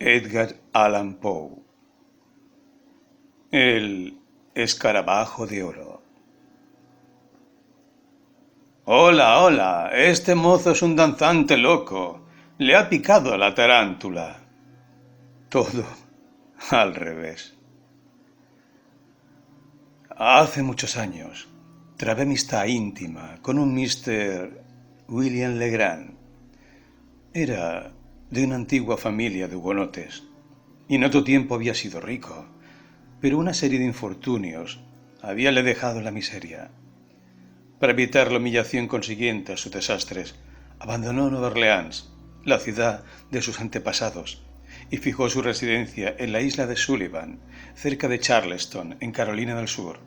Edgar Allan Poe. El escarabajo de oro. Hola, hola, este mozo es un danzante loco. Le ha picado a la tarántula. Todo al revés. Hace muchos años, trabé amistad íntima con un Mr. William Legrand. Era de una antigua familia de hugonotes, y en otro tiempo había sido rico, pero una serie de infortunios habíale dejado en la miseria. Para evitar la humillación consiguiente a sus desastres, abandonó Nueva Orleans, la ciudad de sus antepasados, y fijó su residencia en la isla de Sullivan, cerca de Charleston, en Carolina del Sur.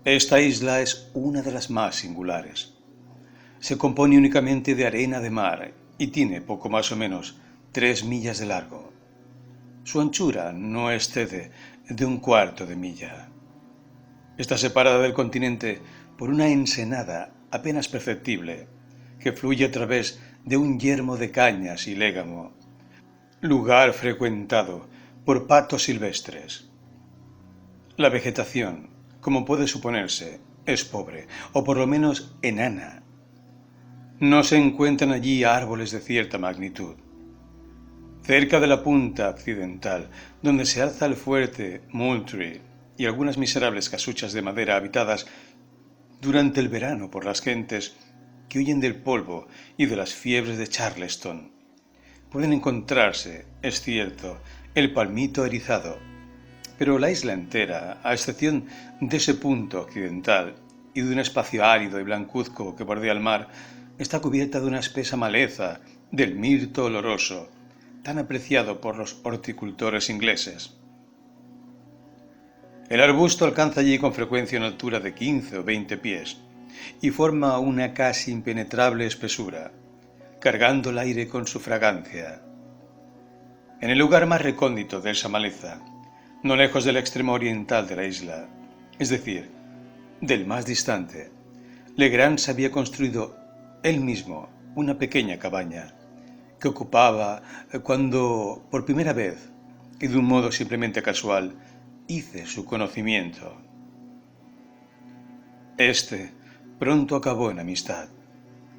Esta isla es una de las más singulares. Se compone únicamente de arena de mar y tiene poco más o menos 3 millas de largo. Su anchura no excede de 1/4 de milla. Está separada del continente por una ensenada apenas perceptible que fluye a través de un yermo de cañas y légamo, lugar frecuentado por patos silvestres. La vegetación, como puede suponerse, es pobre, o por lo menos enana. No se encuentran allí árboles de cierta magnitud. Cerca de la punta occidental, donde se alza el fuerte Moultrie y algunas miserables casuchas de madera habitadas durante el verano por las gentes que huyen del polvo y de las fiebres de Charleston, pueden encontrarse, es cierto, el palmito erizado, pero la isla entera, a excepción de ese punto occidental y de un espacio árido y blancuzco que bordea el mar, está cubierta de una espesa maleza del mirto oloroso, tan apreciado por los horticultores ingleses. El arbusto alcanza allí con frecuencia una altura de 15 o 20 pies y forma una casi impenetrable espesura, cargando el aire con su fragancia. En el lugar más recóndito de esa maleza, no lejos del extremo oriental de la isla, es decir, del más distante, Legrand se había construido él mismo una pequeña cabaña que ocupaba cuando, por primera vez, y de un modo simplemente casual, hice su conocimiento. Este pronto acabó en amistad,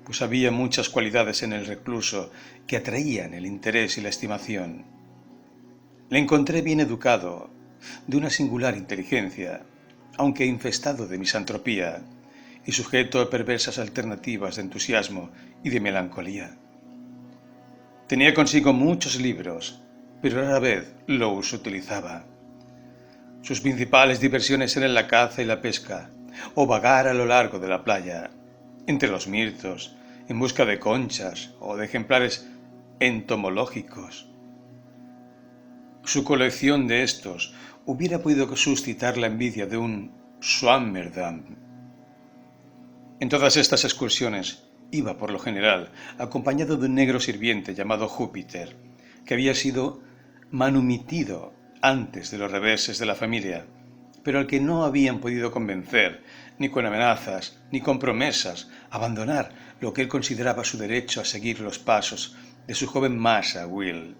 pues había muchas cualidades en el recluso que atraían el interés y la estimación. Le encontré bien educado, de una singular inteligencia, aunque infestado de misantropía y sujeto a perversas alternativas de entusiasmo y de melancolía. Tenía consigo muchos libros, pero rara vez los utilizaba. Sus principales diversiones eran la caza y la pesca, o vagar a lo largo de la playa, entre los mirtos, en busca de conchas o de ejemplares entomológicos. Su colección de estos hubiera podido suscitar la envidia de un Swammerdam. En todas estas excursiones iba, por lo general, acompañado de un negro sirviente llamado Júpiter, que había sido manumitido antes de los reveses de la familia, pero al que no habían podido convencer, ni con amenazas, ni con promesas, a abandonar lo que él consideraba su derecho a seguir los pasos de su joven masa Will.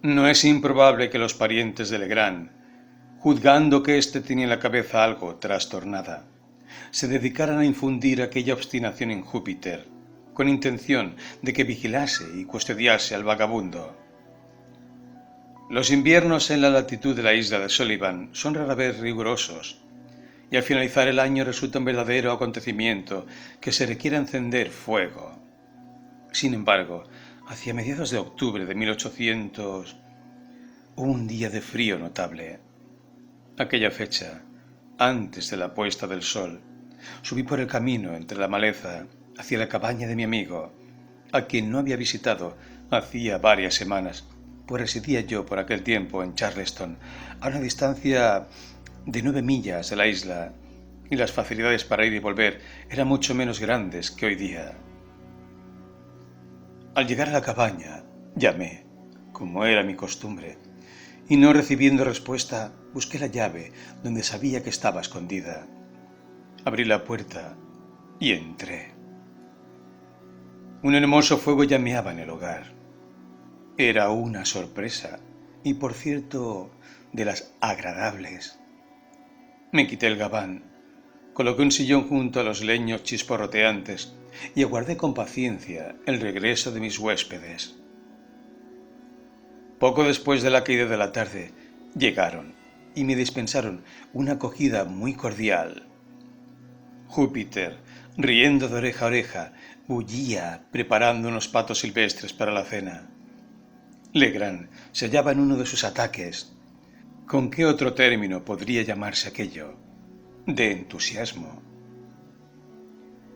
No es improbable que los parientes de Legrand, juzgando que éste tenía la cabeza algo trastornada, se dedicaran a infundir aquella obstinación en Júpiter, con intención de que vigilase y custodiase al vagabundo. Los inviernos en la latitud de la isla de Sullivan son rara vez rigurosos, y al finalizar el año resulta un verdadero acontecimiento que se requiera encender fuego. Sin embargo, hacia mediados de octubre de 1800, hubo un día de frío notable. Aquella fecha, antes de la puesta del sol, subí por el camino entre la maleza hacia la cabaña de mi amigo, a quien no había visitado hacía varias semanas, pues residía yo por aquel tiempo en Charleston, a una distancia de 9 millas de la isla, y las facilidades para ir y volver eran mucho menos grandes que hoy día. Al llegar a la cabaña, llamé, como era mi costumbre, y no recibiendo respuesta, busqué la llave donde sabía que estaba escondida. Abrí la puerta y entré. Un hermoso fuego llameaba en el hogar. Era una sorpresa, y por cierto, de las agradables. Me quité el gabán, coloqué un sillón junto a los leños chisporroteantes y aguardé con paciencia el regreso de mis huéspedes. Poco después de la caída de la tarde, llegaron y me dispensaron una acogida muy cordial. Júpiter, riendo de oreja a oreja, bullía preparando unos patos silvestres para la cena. Legrand se hallaba en uno de sus ataques. ¿Con qué otro término podría llamarse aquello? De entusiasmo.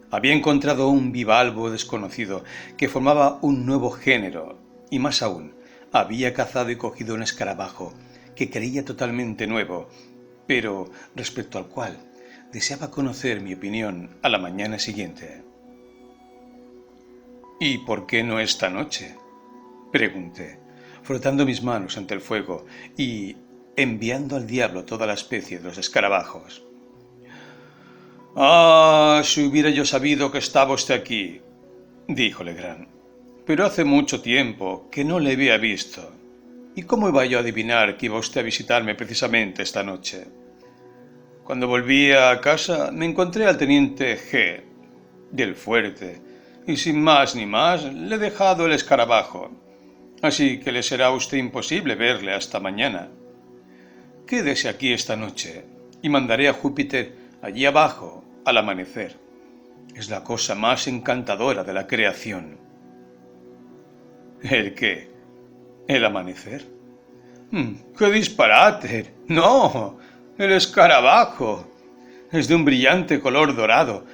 Había encontrado un bivalvo desconocido que formaba un nuevo género, y más aún, había cazado y cogido un escarabajo que creía totalmente nuevo, pero respecto al cual deseaba conocer mi opinión a la mañana siguiente. ¿Y por qué no esta noche?, pregunté, frotando mis manos ante el fuego y enviando al diablo toda la especie de los escarabajos. «Ah, si hubiera yo sabido que estaba usted aquí», dijo Legrand, «pero hace mucho tiempo que no le había visto. ¿Y cómo iba yo a adivinar que iba usted a visitarme precisamente esta noche? Cuando volví a casa me encontré al teniente G. del fuerte, y sin más ni más le he dejado el escarabajo, así que le será a usted imposible verle hasta mañana. Quédese aquí esta noche y mandaré a Júpiter allí abajo al amanecer. Es la cosa más encantadora de la creación». ¿El qué? ¿El amanecer? ¡Qué disparate! ¡No! ¡El escarabajo! Es de un brillante color dorado,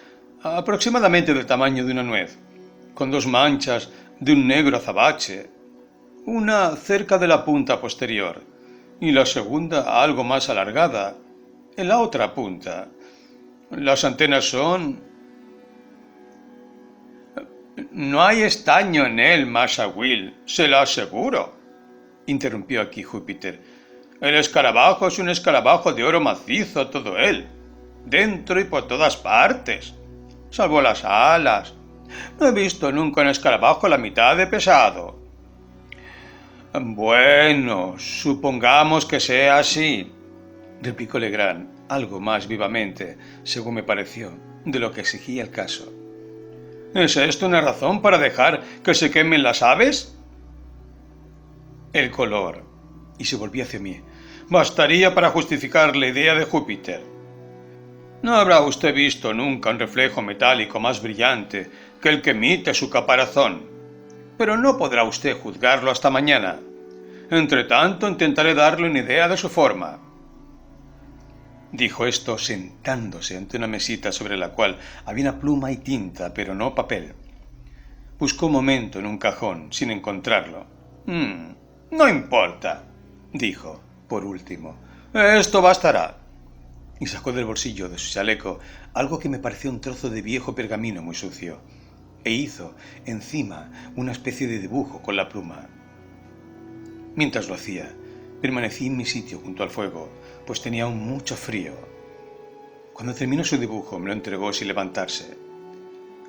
aproximadamente del tamaño de una nuez, con dos manchas de un negro azabache, una cerca de la punta posterior y la segunda algo más alargada en la otra punta. Las antenas son... «No hay estaño en él, Massa Will, se lo aseguro», interrumpió aquí Júpiter. «El escarabajo es un escarabajo de oro macizo todo él, dentro y por todas partes, salvo las alas. No he visto nunca un escarabajo la mitad de pesado». «Bueno, supongamos que sea así», replicó Legrand, algo más vivamente, según me pareció, de lo que exigía el caso. «¿Es esto una razón para dejar que se quemen las aves?» El color, y se volvió hacia mí, bastaría para justificar la idea de Júpiter. No habrá usted visto nunca un reflejo metálico más brillante que el que emite su caparazón, pero no podrá usted juzgarlo hasta mañana. Entretanto, intentaré darle una idea de su forma. Dijo esto sentándose ante una mesita sobre la cual había una pluma y tinta, pero no papel. Buscó un momento en un cajón, sin encontrarlo. «No importa», dijo, por último. «Esto bastará». Y sacó del bolsillo de su chaleco algo que me pareció un trozo de viejo pergamino muy sucio, e hizo encima una especie de dibujo con la pluma. Mientras lo hacía, permanecí en mi sitio junto al fuego, pues tenía aún mucho frío. Cuando terminó su dibujo me lo entregó sin levantarse.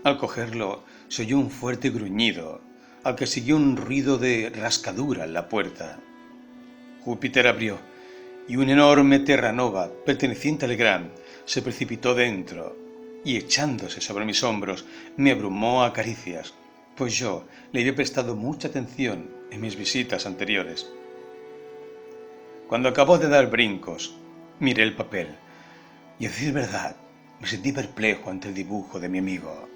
Al cogerlo se oyó un fuerte gruñido, al que siguió un ruido de rascadura en la puerta. Júpiter abrió, y una enorme terranova perteneciente a Legrand se precipitó dentro, y echándose sobre mis hombros me abrumó a caricias, pues yo le había prestado mucha atención en mis visitas anteriores. Cuando acabó de dar brincos, miré el papel, y a decir verdad, me sentí perplejo ante el dibujo de mi amigo.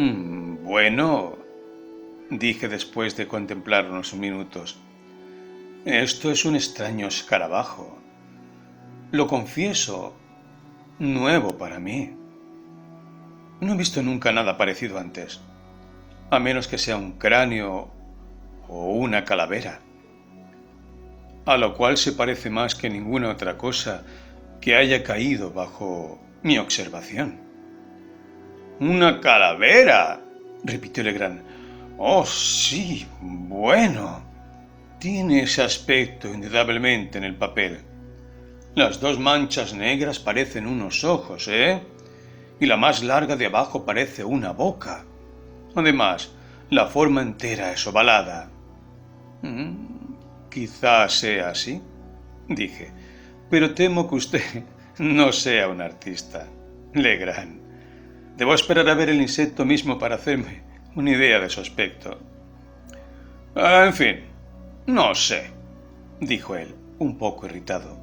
Bueno, dije después de contemplarlo unos minutos, esto es un extraño escarabajo. Lo confieso, nuevo para mí. No he visto nunca nada parecido antes, a menos que sea un cráneo o una calavera, a lo cual se parece más que ninguna otra cosa que haya caído bajo mi observación. «¡Una calavera!», repitió Legrand. «Oh, sí, bueno. Tiene ese aspecto indudablemente en el papel. Las dos manchas negras parecen unos ojos, ¿eh? Y la más larga de abajo parece una boca. Además, La forma entera es ovalada. Quizás sea así, dije, pero temo que usted no sea un artista, Legrand. Debo esperar a ver el insecto mismo para hacerme una idea de su aspecto. En fin, no sé, dijo él, un poco irritado.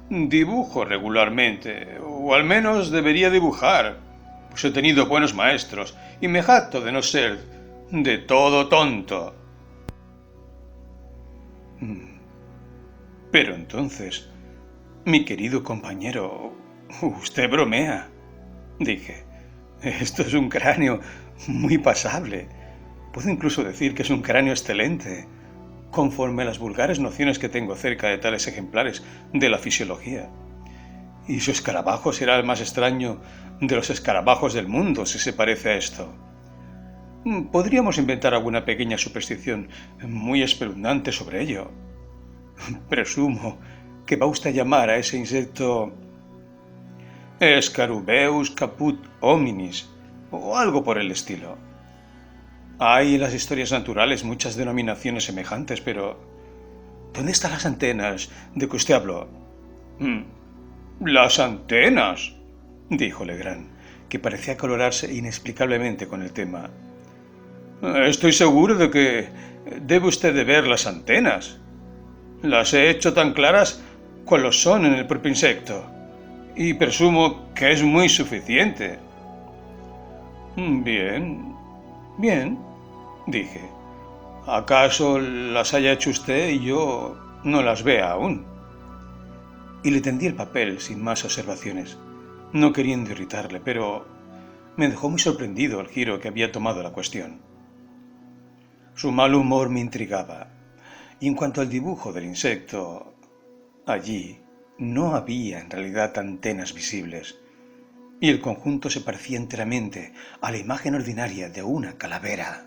Dibujo regularmente, o al menos debería dibujar, pues he tenido buenos maestros y me jacto de no ser de todo tonto. Pero entonces, mi querido compañero, usted bromea, dije. Esto es un cráneo muy pasable. Puedo incluso decir que es un cráneo excelente, conforme a las vulgares nociones que tengo acerca de tales ejemplares de la fisiología. Y su escarabajo será el más extraño de los escarabajos del mundo, si se parece a esto. Podríamos inventar alguna pequeña superstición muy espeluznante sobre ello. Presumo que va usted a llamar a ese insecto Scarubeus caput hominis, o algo por el estilo. Hay en las historias naturales muchas denominaciones semejantes, pero ¿dónde están las antenas de que usted habló? ¿Las antenas? Dijo Legrand, que parecía colorarse inexplicablemente con el tema. Estoy seguro de que debe usted de ver las antenas. Las he hecho tan claras cual lo son en el propio insecto, y presumo que es muy suficiente. Bien, dije. ¿Acaso las haya hecho usted y yo no las vea aún? Y le tendí el papel sin más observaciones, no queriendo irritarle, pero me dejó muy sorprendido el giro que había tomado la cuestión. Su mal humor me intrigaba, y en cuanto al dibujo del insecto, allí no había en realidad antenas visibles, y el conjunto se parecía enteramente a la imagen ordinaria de una calavera.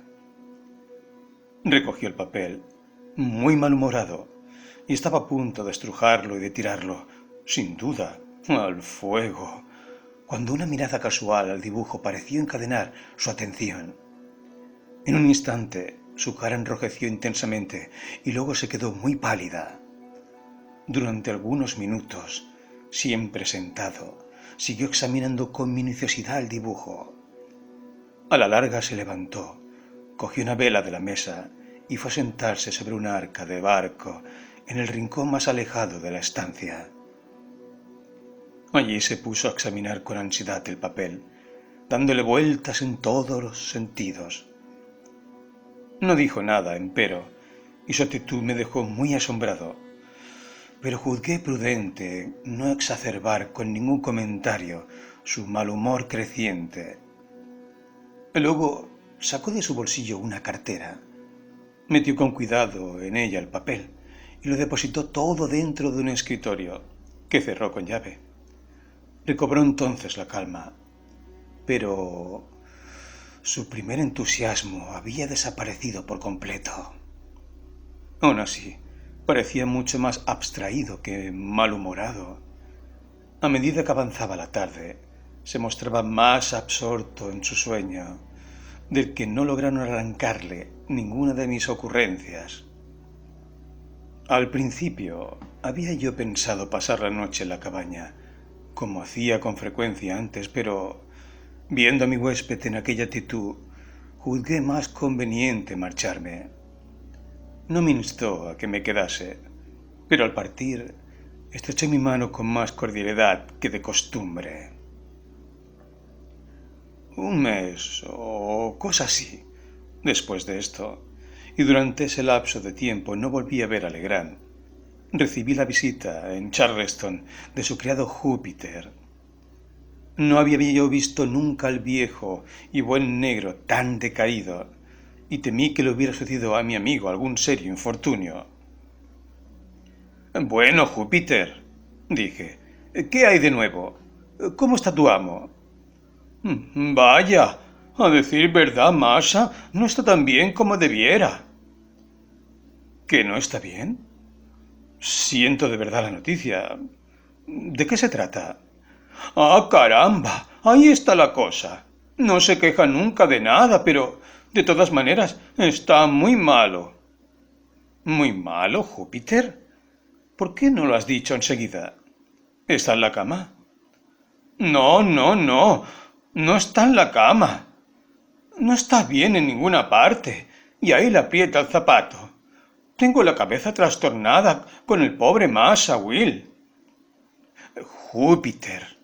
Recogió el papel, muy malhumorado, y estaba a punto de estrujarlo y de tirarlo, sin duda, al fuego, cuando una mirada casual al dibujo pareció encadenar su atención. En un instante, su cara enrojeció intensamente y luego se quedó muy pálida. Durante algunos minutos, siempre sentado, siguió examinando con minuciosidad el dibujo. A la larga se levantó, cogió una vela de la mesa y fue a sentarse sobre una arca de barco en el rincón más alejado de la estancia. Allí se puso a examinar con ansiedad el papel, dándole vueltas en todos los sentidos. No dijo nada, empero, y su actitud me dejó muy asombrado, pero juzgué prudente no exacerbar con ningún comentario su mal humor creciente. Luego sacó de su bolsillo una cartera, metió con cuidado en ella el papel y lo depositó todo dentro de un escritorio, que cerró con llave. Recobró entonces la calma, pero su primer entusiasmo había desaparecido por completo. Aún así, parecía mucho más abstraído que malhumorado. A medida que avanzaba la tarde, se mostraba más absorto en su sueño, del que no lograron arrancarle ninguna de mis ocurrencias. Al principio, había yo pensado pasar la noche en la cabaña, como hacía con frecuencia antes, pero viendo a mi huésped en aquella actitud, juzgué más conveniente marcharme. No me instó a que me quedase, pero al partir estrechó mi mano con más cordialidad que de costumbre. Un mes o cosa así después de esto, y durante ese lapso de tiempo no volví a ver a Legrand. Recibí la visita en Charleston de su criado Júpiter. No había yo visto nunca al viejo y buen negro tan decaído, y temí que le hubiera sucedido a mi amigo algún serio infortunio. Bueno, Júpiter, dije, ¿qué hay de nuevo? ¿Cómo está tu amo? Vaya, a decir verdad, Masha, no está tan bien como debiera. ¿Que no está bien? Siento de verdad la noticia. ¿De qué se trata? ¡Ah, caramba! Ahí está la cosa. No se queja nunca de nada, pero De todas maneras, está muy malo. ¿Muy malo, Júpiter? ¿Por qué no lo has dicho enseguida? ¿Está en la cama? No, no, no. No está en la cama. No está bien en ninguna parte. Y ahí le aprieta el zapato. Tengo la cabeza trastornada con el pobre Masa, Will. Júpiter,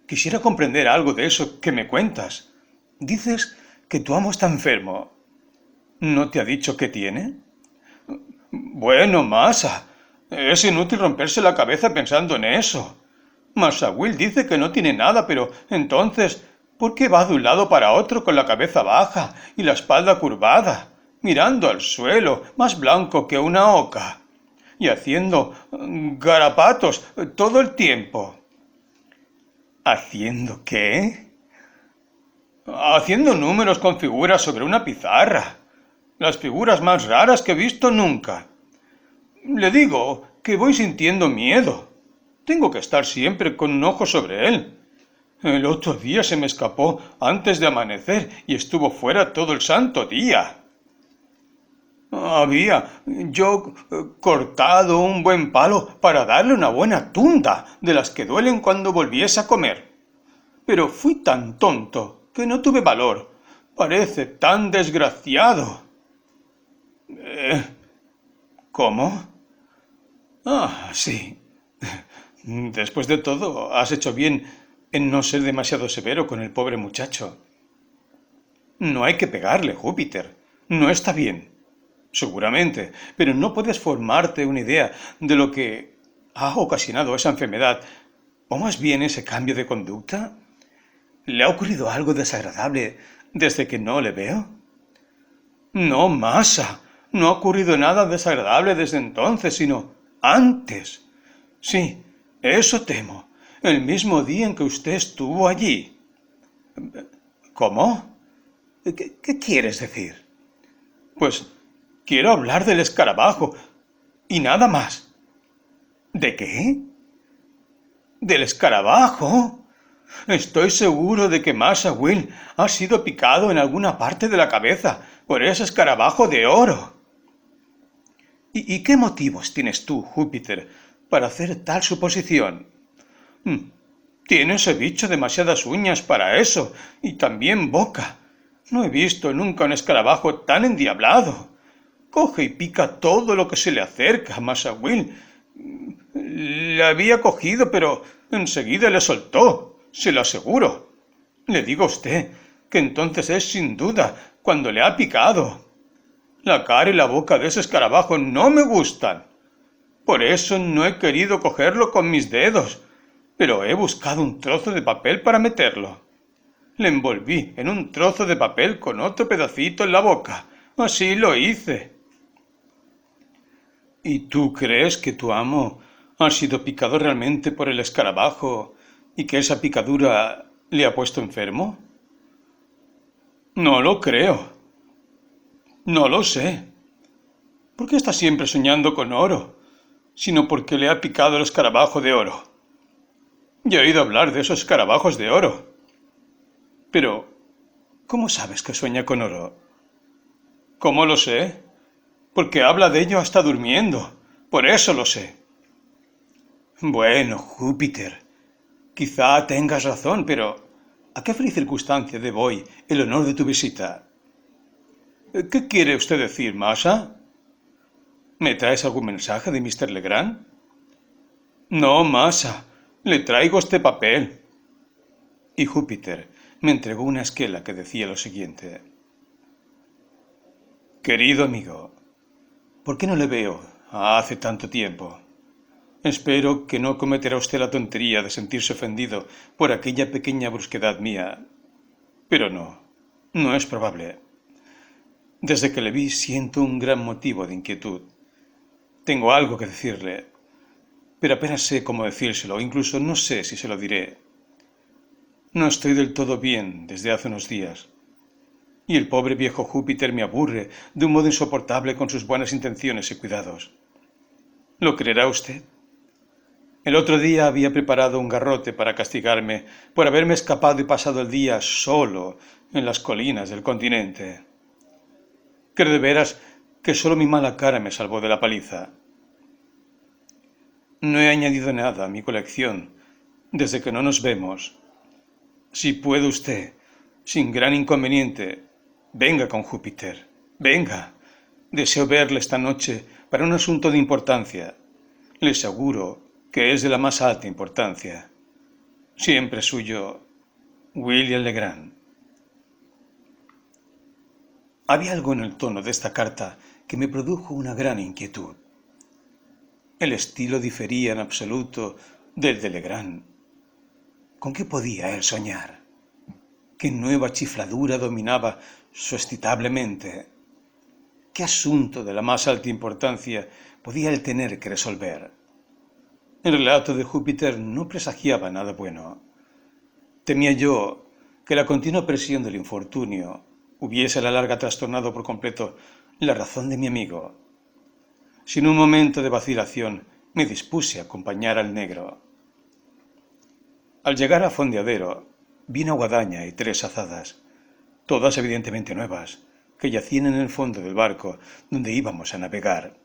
quisiera comprender algo de eso que me cuentas. Dices que tu amo está enfermo. ¿No te ha dicho qué tiene? Bueno, Masa, es inútil romperse la cabeza pensando en eso. Masa Will dice que no tiene nada, pero entonces, ¿por qué va de un lado para otro con la cabeza baja y la espalda curvada, mirando al suelo, más blanco que una oca, y haciendo garapatos todo el tiempo? ¿Haciendo qué? Haciendo números con figuras sobre una pizarra. Las figuras más raras que he visto nunca. Le digo que voy sintiendo miedo. Tengo que estar siempre con un ojo sobre él. El otro día se me escapó antes de amanecer y estuvo fuera todo el santo día. Había yo cortado un buen palo para darle una buena tunda de las que duelen cuando volviese a comer. Pero fui tan tonto que no tuve valor. Parece tan desgraciado. ¿Cómo? Ah, sí. Después de todo, has hecho bien en no ser demasiado severo con el pobre muchacho. No hay que pegarle, Júpiter. No está bien. Seguramente, pero no puedes formarte una idea de lo que ha ocasionado esa enfermedad, o más bien ese cambio de conducta. ¿Le ha ocurrido algo desagradable desde que no le veo? No, Masa, no ha ocurrido nada desagradable desde entonces, sino antes. Sí, eso temo, el mismo día en que usted estuvo allí. ¿Cómo? ¿Qué quieres decir? Pues quiero hablar del escarabajo y nada más. ¿De qué? ¿Del escarabajo? Estoy seguro de que Masa Will ha sido picado en alguna parte de la cabeza por ese escarabajo de oro. ¿Y qué motivos tienes tú, Júpiter, para hacer tal suposición? Tiene ese bicho demasiadas uñas para eso, y también boca. No he visto nunca un escarabajo tan endiablado. Coge y pica todo lo que se le acerca, Masa Will. Le había cogido, pero enseguida le soltó, se lo aseguro. Le digo a usted que entonces es sin duda cuando le ha picado. La cara y la boca de ese escarabajo no me gustan. Por eso no he querido cogerlo con mis dedos, pero he buscado un trozo de papel para meterlo. Le envolví en un trozo de papel con otro pedacito en la boca. Así lo hice. ¿Y tú crees que tu amo ha sido picado realmente por el escarabajo y que esa picadura le ha puesto enfermo? No lo creo. No lo sé. ¿Por qué está siempre soñando con oro? Sino porque le ha picado el escarabajo de oro. Ya he oído hablar de esos escarabajos de oro. Pero, ¿cómo sabes que sueña con oro? ¿Cómo lo sé? Porque habla de ello hasta durmiendo. Por eso lo sé. Bueno, Júpiter, quizá tengas razón, pero ¿a qué feliz circunstancia debo hoy el honor de tu visita? ¿Qué quiere usted decir, Masa? ¿Me traes algún mensaje de Mr. Legrand? No, Masa, le traigo este papel. Y Júpiter me entregó una esquela que decía lo siguiente. Querido amigo, ¿por qué no le veo hace tanto tiempo? Espero que no cometerá usted la tontería de sentirse ofendido por aquella pequeña brusquedad mía. Pero no, no es probable. Desde que le vi siento un gran motivo de inquietud. Tengo algo que decirle, pero apenas sé cómo decírselo, incluso no sé si se lo diré. No estoy del todo bien desde hace unos días, y el pobre viejo Júpiter me aburre de un modo insoportable con sus buenas intenciones y cuidados. ¿Lo creerá usted? El otro día había preparado un garrote para castigarme por haberme escapado y pasado el día solo en las colinas del continente. ¿Cree de veras que solo mi mala cara me salvó de la paliza? No he añadido nada a mi colección desde que no nos vemos. Si puede usted, sin gran inconveniente, venga con Júpiter. Venga. Deseo verle esta noche para un asunto de importancia. Le aseguro que es de la más alta importancia. Siempre suyo, William Legrand. Había algo en el tono de esta carta que me produjo una gran inquietud. El estilo difería en absoluto del de Legrand. ¿Con qué podía él soñar? ¿Qué nueva chifladura dominaba su excitable mente? ¿Qué asunto de la más alta importancia podía él tener que resolver? El relato de Júpiter no presagiaba nada bueno. Temía yo que la continua presión del infortunio hubiese a la larga trastornado por completo la razón de mi amigo. Sin un momento de vacilación me dispuse a acompañar al negro. Al llegar a Fondeadero vi una guadaña y 3 azadas, todas evidentemente nuevas, que yacían en el fondo del barco donde íbamos a navegar.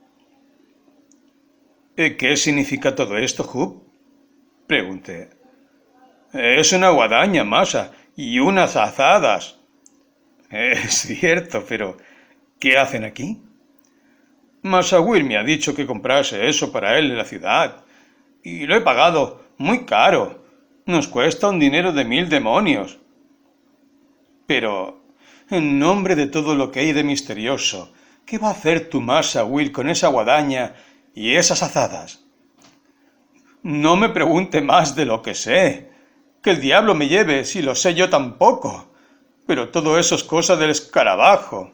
¿Qué significa todo esto, Jup? Pregunté. Es una guadaña, masa, y unas azadas. Es cierto, pero ¿qué hacen aquí? Masa Will me ha dicho que comprase eso para él en la ciudad, y lo he pagado muy caro. Nos cuesta un dinero de 1000 demonios. Pero, en nombre de todo lo que hay de misterioso, ¿qué va a hacer tu Masa Will con esa guadaña y esas azadas? No me pregunte más de lo que sé. Que el diablo me lleve si lo sé yo tampoco. Pero todo eso es cosa del escarabajo.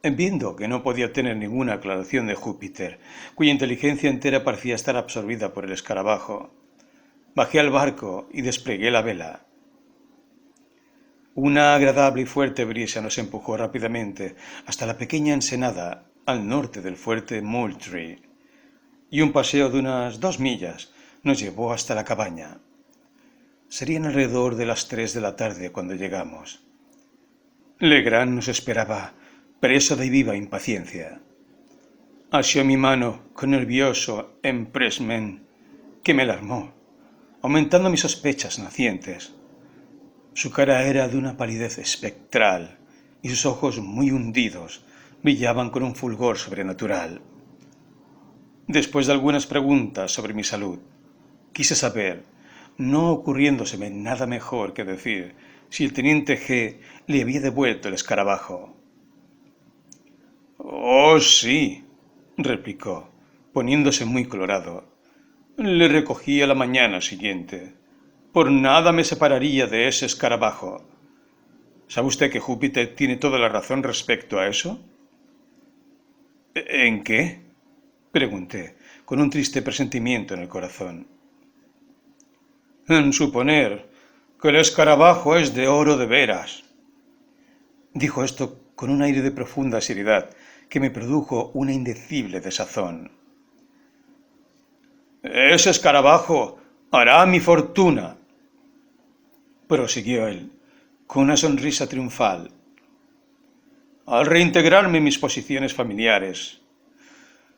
Viendo que no podía tener ninguna aclaración de Júpiter, cuya inteligencia entera parecía estar absorbida por el escarabajo, bajé al barco y desplegué la vela. Una agradable y fuerte brisa nos empujó rápidamente hasta la pequeña ensenada al norte del fuerte Moultrie, y un paseo de unas 2 millas nos llevó hasta la cabaña. Serían alrededor de las 3 de la tarde cuando llegamos. Legrand nos esperaba, preso de viva impaciencia. Asió mi mano con nervioso empressement que me alarmó, aumentando mis sospechas nacientes. Su cara era de una palidez espectral y sus ojos muy hundidos brillaban con un fulgor sobrenatural. Después de algunas preguntas sobre mi salud, quise saber, no ocurriéndoseme nada mejor que decir, si el teniente G le había devuelto el escarabajo. Oh, sí, replicó, poniéndose muy colorado. Le recogí a la mañana siguiente. Por nada me separaría de ese escarabajo. ¿Sabe usted que Júpiter tiene toda la razón respecto a eso? ¿En qué? Pregunté, con un triste presentimiento en el corazón. En suponer que el escarabajo es de oro de veras. Dijo esto con un aire de profunda seriedad que me produjo una indecible desazón. Ese escarabajo hará mi fortuna, prosiguió él, con una sonrisa triunfal. Al reintegrarme en mis posiciones familiares,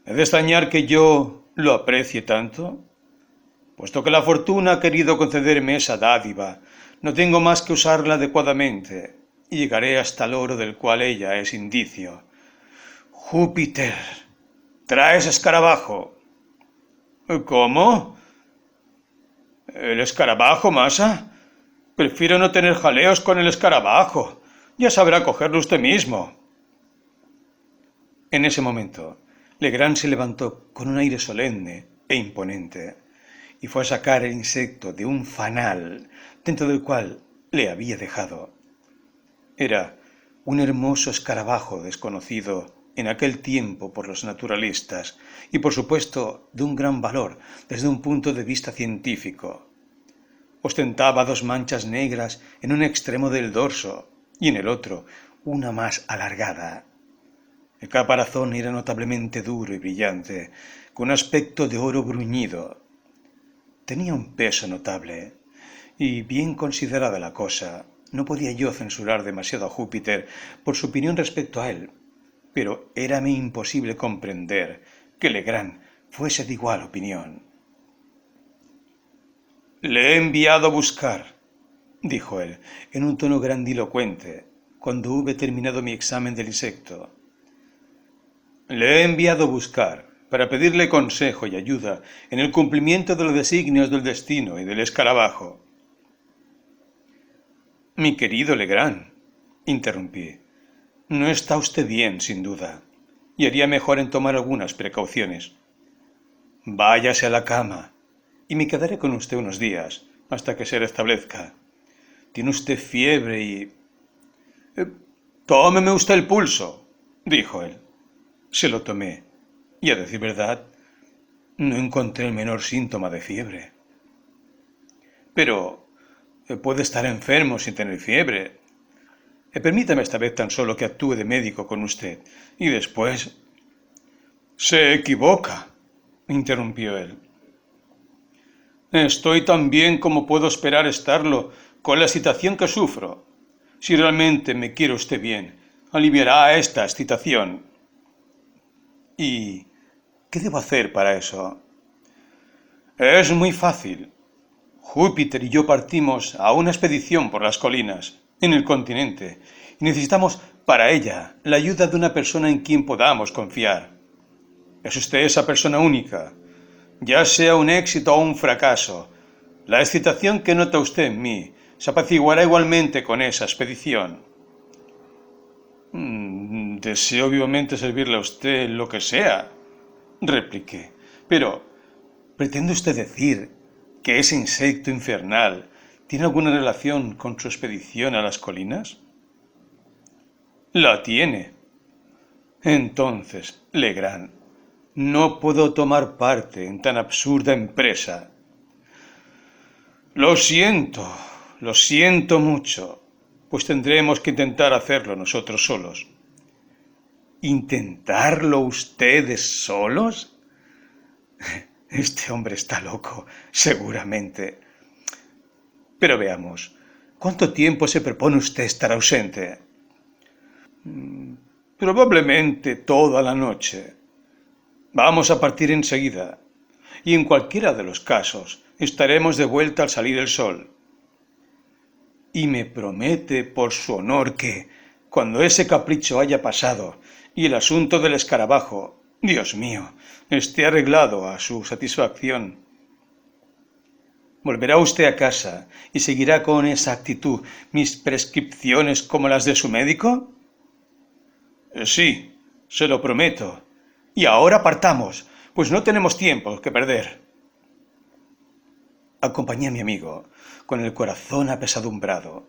¿he de extrañar que yo lo aprecie tanto? Puesto que la fortuna ha querido concederme esa dádiva, no tengo más que usarla adecuadamente, y llegaré hasta el oro del cual ella es indicio. Júpiter, ¿traes escarabajo? ¿Cómo? ¿El escarabajo, masa? Prefiero no tener jaleos con el escarabajo. Ya sabrá cogerlo usted mismo. En ese momento, Legrand se levantó con un aire solemne e imponente y fue a sacar el insecto de un fanal dentro del cual le había dejado. Era un hermoso escarabajo desconocido en aquel tiempo por los naturalistas y por supuesto de un gran valor desde un punto de vista científico. Ostentaba 2 manchas negras en un extremo del dorso y en el otro una más alargada. El caparazón era notablemente duro y brillante, con aspecto de oro bruñido. Tenía un peso notable, y bien considerada la cosa, No podía yo censurar demasiado a Júpiter por su opinión respecto a él, pero érame imposible comprender que Legrand fuese de igual opinión. «Le he enviado a buscar», dijo él, en un tono grandilocuente, cuando hube terminado mi examen del insecto. «Le he enviado a buscar para pedirle consejo y ayuda en el cumplimiento de los designios del destino y del escarabajo». «Mi querido Legrand», interrumpí, «no está usted bien, sin duda, y haría mejor en tomar algunas precauciones. Váyase a la cama, y me quedaré con usted unos días, hasta que se restablezca. Tiene usted fiebre y... Tómeme usted el pulso», dijo él. Se lo tomé, y a decir verdad, no encontré el menor síntoma de fiebre. «Pero puede estar enfermo sin tener fiebre. Permítame esta vez tan solo que actúe de médico con usted, y después...» «Se equivoca», interrumpió él. «Estoy tan bien como puedo esperar estarlo con la excitación que sufro. Si realmente me quiere usted bien, aliviará esta excitación». «¿Y qué debo hacer para eso?» «Es muy fácil. Júpiter y yo partimos a una expedición por las colinas, en el continente, y necesitamos para ella la ayuda de una persona en quien podamos confiar. Es usted esa persona única. Ya sea un éxito o un fracaso, la excitación que nota usted en mí se apaciguará igualmente con esa expedición». «Deseo vivamente servirle a usted lo que sea», repliqué. «Pero, ¿pretende usted decir que ese insecto infernal tiene alguna relación con su expedición a las colinas?» «La tiene». «Entonces, Legrand, no puedo tomar parte en tan absurda empresa». Lo siento mucho, pues tendremos que intentar hacerlo nosotros solos». «¿Intentarlo ustedes solos?» «Este hombre está loco, seguramente. Pero veamos, ¿cuánto tiempo se propone usted estar ausente?» «Probablemente toda la noche. Vamos a partir enseguida, y en cualquiera de los casos estaremos de vuelta al salir el sol». «Y me promete por su honor que, cuando ese capricho haya pasado y el asunto del escarabajo, Dios mío, esté arreglado a su satisfacción, volverá usted a casa y seguirá con esa actitud mis prescripciones como las de su médico?» «Sí, se lo prometo. Y ahora partamos, pues no tenemos tiempo que perder». Acompañé a mi amigo, con el corazón apesadumbrado.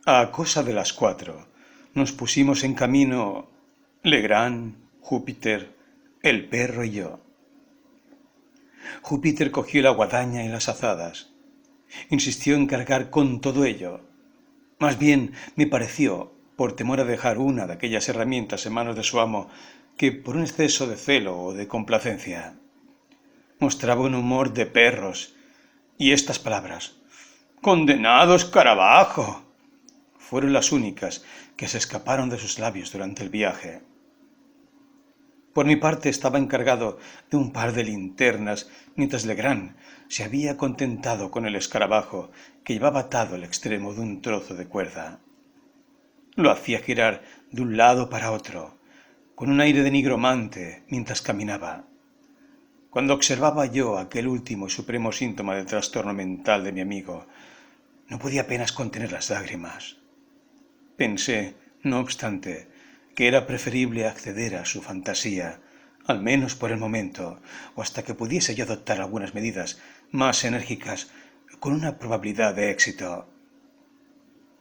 A cosa de las 4 nos pusimos en camino Legrand, Júpiter, el perro y yo. Júpiter cogió la guadaña y las azadas. Insistió en cargar con todo ello. Más bien me pareció, por temor a dejar una de aquellas herramientas en manos de su amo, que por un exceso de celo o de complacencia. Mostraba un humor de perros, y estas palabras, «¡Condenado escarabajo!», fueron las únicas que se escaparon de sus labios durante el viaje. Por mi parte estaba encargado de un par de linternas, mientras Legrand se había contentado con el escarabajo que llevaba atado al extremo de un trozo de cuerda. Lo hacía girar de un lado para otro, con un aire de nigromante, mientras caminaba. Cuando observaba yo aquel último y supremo síntoma del trastorno mental de mi amigo, no podía apenas contener las lágrimas. Pensé, no obstante, que era preferible acceder a su fantasía, al menos por el momento, o hasta que pudiese yo adoptar algunas medidas más enérgicas con una probabilidad de éxito.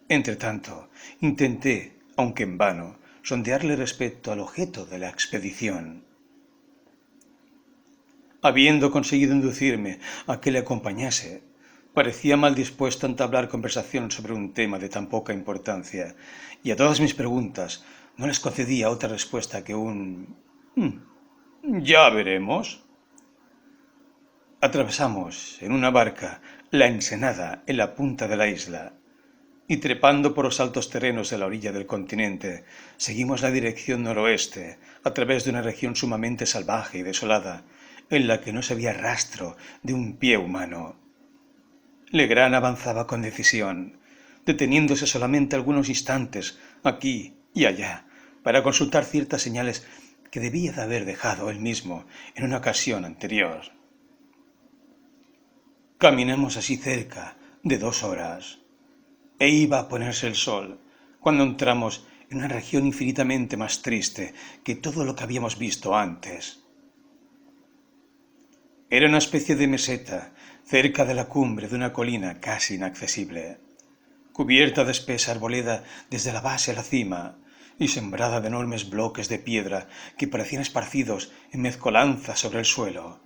Entretanto, intenté, aunque en vano, sondearle respecto al objeto de la expedición. Habiendo conseguido inducirme a que le acompañase, parecía mal dispuesto a entablar conversación sobre un tema de tan poca importancia, y a todas mis preguntas no les concedía otra respuesta que un «Ya veremos». Atravesamos en una barca la ensenada en la punta de la isla. y trepando por los altos terrenos de la orilla del continente, seguimos la dirección noroeste, a través de una región sumamente salvaje y desolada, en la que no se veía rastro de un pie humano. Legrand avanzaba con decisión, deteniéndose solamente algunos instantes, aquí y allá, para consultar ciertas señales que debía de haber dejado él mismo en una ocasión anterior. Caminamos así cerca de 2 horas, e iba a ponerse el sol, cuando entramos en una región infinitamente más triste que todo lo que habíamos visto antes. Era una especie de meseta, cerca de la cumbre de una colina casi inaccesible, cubierta de espesa arboleda desde la base a la cima, y sembrada de enormes bloques de piedra que parecían esparcidos en mezcolanza sobre el suelo,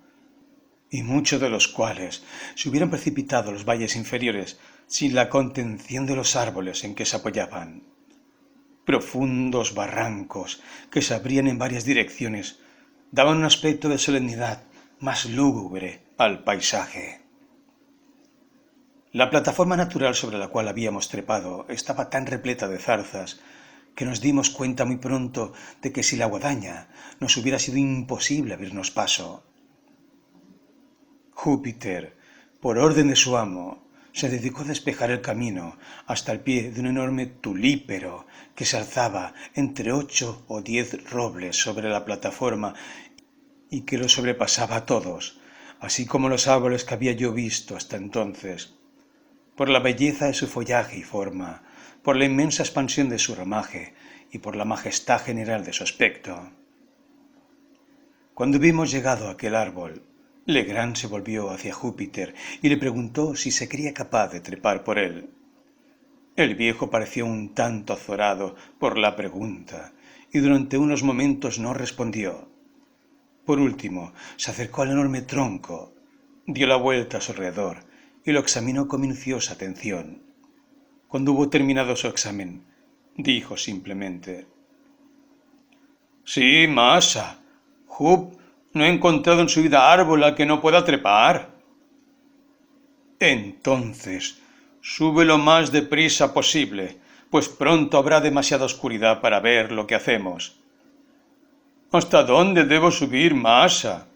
y muchos de los cuales se hubieran precipitado a los valles inferiores sin la contención de los árboles en que se apoyaban. Profundos barrancos que se abrían en varias direcciones daban un aspecto de solemnidad más lúgubre al paisaje. La plataforma natural sobre la cual habíamos trepado estaba tan repleta de zarzas que nos dimos cuenta muy pronto de que sin la guadaña nos hubiera sido imposible abrirnos paso. Júpiter, por orden de su amo, se dedicó a despejar el camino hasta el pie de un enorme tulípero que se alzaba entre 8 o 10 robles sobre la plataforma y que lo sobrepasaba a todos, así como los árboles que había yo visto hasta entonces, por la belleza de su follaje y forma, por la inmensa expansión de su ramaje y por la majestad general de su aspecto. Cuando hubimos llegado a aquel árbol, Legrand se volvió hacia Júpiter y le preguntó si se creía capaz de trepar por él. El viejo pareció un tanto azorado por la pregunta y durante unos momentos no respondió. Por último, se acercó al enorme tronco, dio la vuelta a su alrededor y lo examinó con minuciosa atención. Cuando hubo terminado su examen, dijo simplemente: «Sí, masa, Jup no ha encontrado en su vida árbol al que no pueda trepar». «Entonces, sube lo más deprisa posible, pues pronto habrá demasiada oscuridad para ver lo que hacemos». «¿Hasta dónde debo subir, masa?»,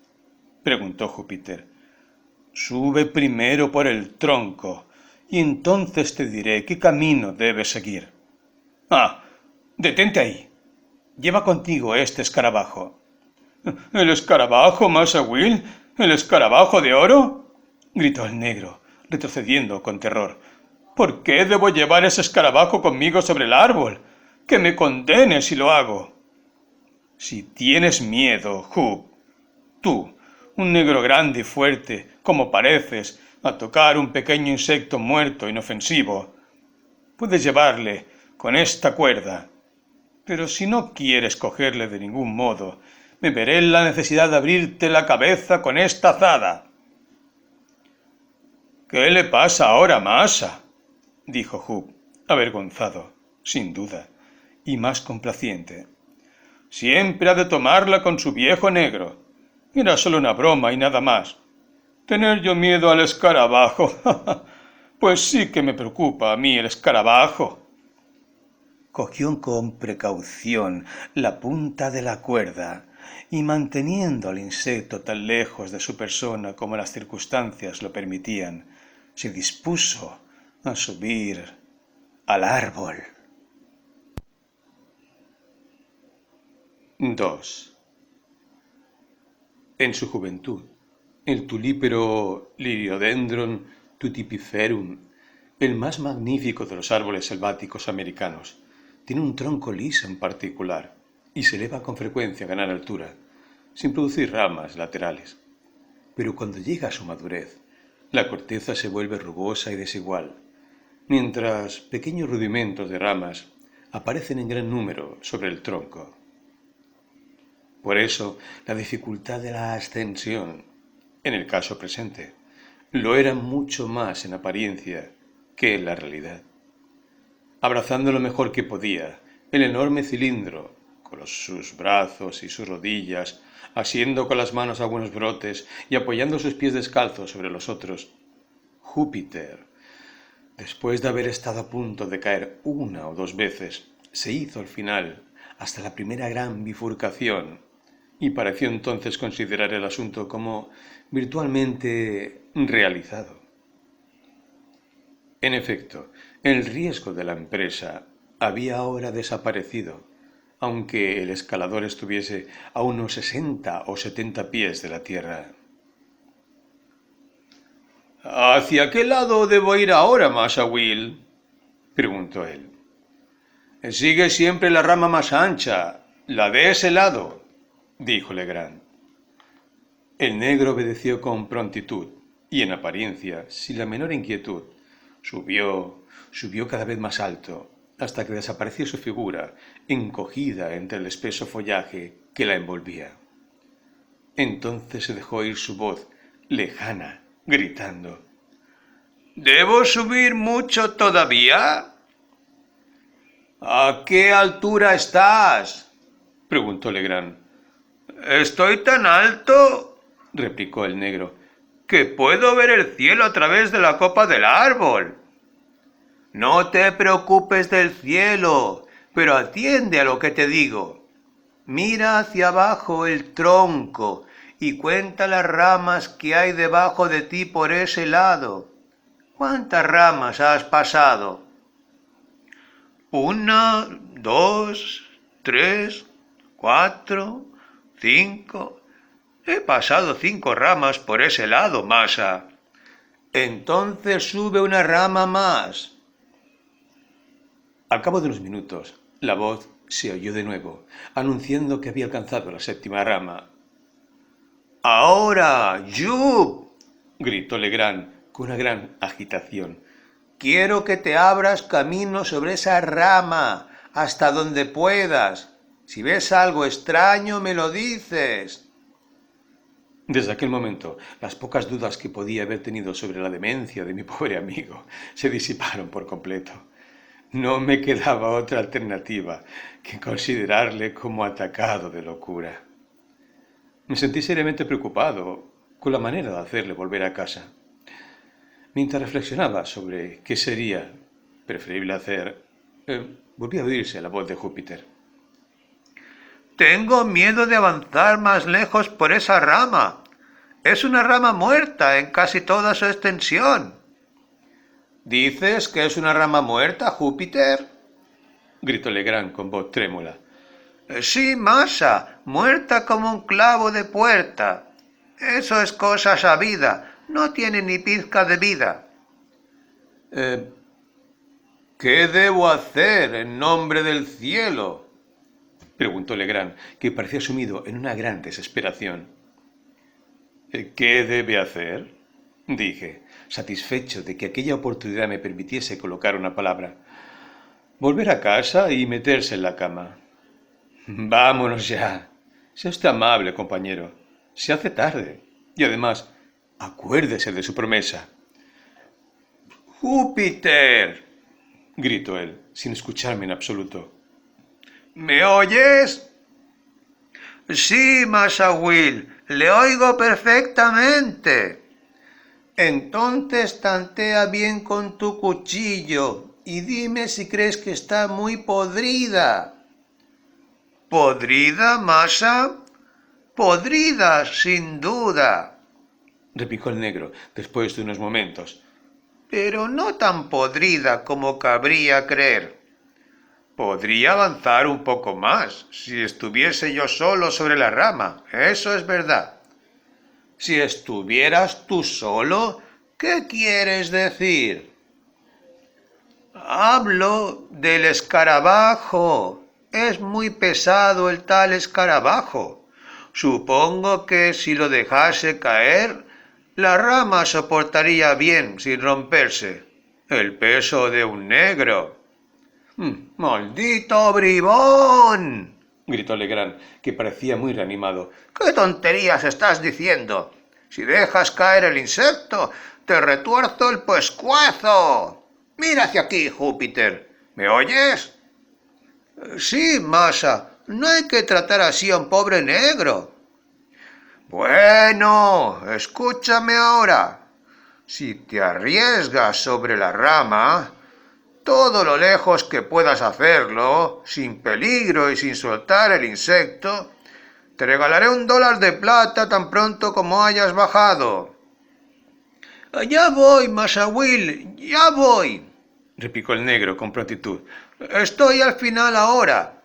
preguntó Júpiter. «Sube primero por el tronco, y entonces te diré qué camino debes seguir». «Ah, detente ahí. Lleva contigo este escarabajo». «¿El escarabajo, masa Will? ¿El escarabajo de oro?», gritó el negro, retrocediendo con terror. «¿Por qué debo llevar ese escarabajo conmigo sobre el árbol? ¡Que me condene si lo hago!». «Si tienes miedo, Jup, tú, un negro grande y fuerte, como pareces, a tocar un pequeño insecto muerto inofensivo, puedes llevarle con esta cuerda. Pero si no quieres cogerle de ningún modo, me veré en la necesidad de abrirte la cabeza con esta azada». «¿Qué le pasa ahora, masa?», dijo Jup, avergonzado, sin duda, y más complaciente. «Siempre ha de tomarla con su viejo negro. Era solo una broma y nada más. Tener yo miedo al escarabajo. Pues sí que me preocupa a mí el escarabajo». Cogió con precaución la punta de la cuerda y, manteniendo al insecto tan lejos de su persona como las circunstancias lo permitían, se dispuso a subir al árbol. 2. En su juventud, el tulípero Liriodendron tudipiferum, el más magnífico de los árboles selváticos americanos, tiene un tronco liso en particular y se eleva con frecuencia a gran altura, sin producir ramas laterales. Pero cuando llega a su madurez, la corteza se vuelve rugosa y desigual, mientras pequeños rudimentos de ramas aparecen en gran número sobre el tronco. Por eso, la dificultad de la ascensión, en el caso presente, lo era mucho más en apariencia que en la realidad. Abrazando lo mejor que podía el enorme cilindro, con sus brazos y sus rodillas, asiendo con las manos algunos brotes y apoyando sus pies descalzos sobre los otros, Júpiter Después de haber estado a punto de caer una o dos veces, se hizo al final hasta la primera gran bifurcación y pareció entonces considerar el asunto como virtualmente realizado. En efecto, el riesgo de la empresa había ahora desaparecido, aunque el escalador estuviese a unos 60 o 70 pies de la tierra. ¿Hacia qué lado debo ir ahora, Massa Will? Preguntó él. Sigue siempre la rama más ancha, la de ese lado, dijo Legrand. El negro obedeció con prontitud y, en apariencia, sin la menor inquietud, subió cada vez más alto, hasta que desapareció su figura, encogida entre el espeso follaje que la envolvía. Entonces se dejó oír su voz, lejana, gritando. ¿Debo subir mucho todavía? ¿A qué altura estás? Preguntó Legrand. Estoy tan alto, replicó el negro, que puedo ver el cielo a través de la copa del árbol. No te preocupes del cielo, pero atiende a lo que te digo. Mira hacia abajo el tronco y cuenta las ramas que hay debajo de ti por ese lado. ¿Cuántas ramas has pasado? 1, 2, 3, 4, 5. He pasado 5 ramas por ese lado, Massa. Entonces sube una rama más. Al cabo de unos minutos, la voz se oyó de nuevo, anunciando que había alcanzado la 7ª rama. ¡Ahora, Jup! Gritó Legrand con una gran agitación. Quiero que te abras camino sobre esa rama, hasta donde puedas. Si ves algo extraño, me lo dices. Desde aquel momento, las pocas dudas que podía haber tenido sobre la demencia de mi pobre amigo se disiparon por completo. No me quedaba otra alternativa que considerarle como atacado de locura. Me sentí seriamente preocupado con la manera de hacerle volver a casa. Mientras reflexionaba sobre qué sería preferible hacer, volví a oírse la voz de Júpiter. Tengo miedo de avanzar más lejos por esa rama. Es una rama muerta en casi toda su extensión. ¿Dices que es una rama muerta, Júpiter? Gritó Legrand con voz trémula. Sí, Massa, muerta como un clavo de puerta. Eso es cosa sabida, no tiene ni pizca de vida. ¿Qué debo hacer en nombre del cielo? Preguntó Legrand, que parecía sumido en una gran desesperación. ¿Qué debe hacer? Dije, satisfecho de que aquella oportunidad me permitiese colocar una palabra. Volver a casa y meterse en la cama. Vámonos ya. Sea usted amable, compañero. Se hace tarde. Y además, acuérdese de su promesa. ¡Júpiter! Gritó él, sin escucharme en absoluto. ¿Me oyes? Sí, Massa Will, le oigo perfectamente. Entonces tantea bien con tu cuchillo y dime si crees que está muy podrida. ¿Podrida, Massa? Podrida, sin duda, replicó el negro después de unos momentos, pero no tan podrida como cabría creer. Podría avanzar un poco más si estuviese yo solo sobre la rama, eso es verdad. Si estuvieras tú solo, ¿qué quieres decir? Hablo del escarabajo. Es muy pesado el tal escarabajo. Supongo que si lo dejase caer, la rama soportaría bien sin romperse el peso de un negro. ¡Maldito bribón!, gritó Legrand, que parecía muy reanimado. ¿Qué tonterías estás diciendo? Si dejas caer el insecto, te retuerzo el pescuezo. Mira hacia aquí, Júpiter. ¿Me oyes? Sí, Massa, no hay que tratar así a un pobre negro. Bueno, escúchame ahora. Si te arriesgas sobre la rama, todo lo lejos que puedas hacerlo, sin peligro y sin soltar el insecto, te regalaré $1 de plata tan pronto como hayas bajado. Ya voy, Massa Will, ya voy, replicó el negro con prontitud. Estoy al final ahora.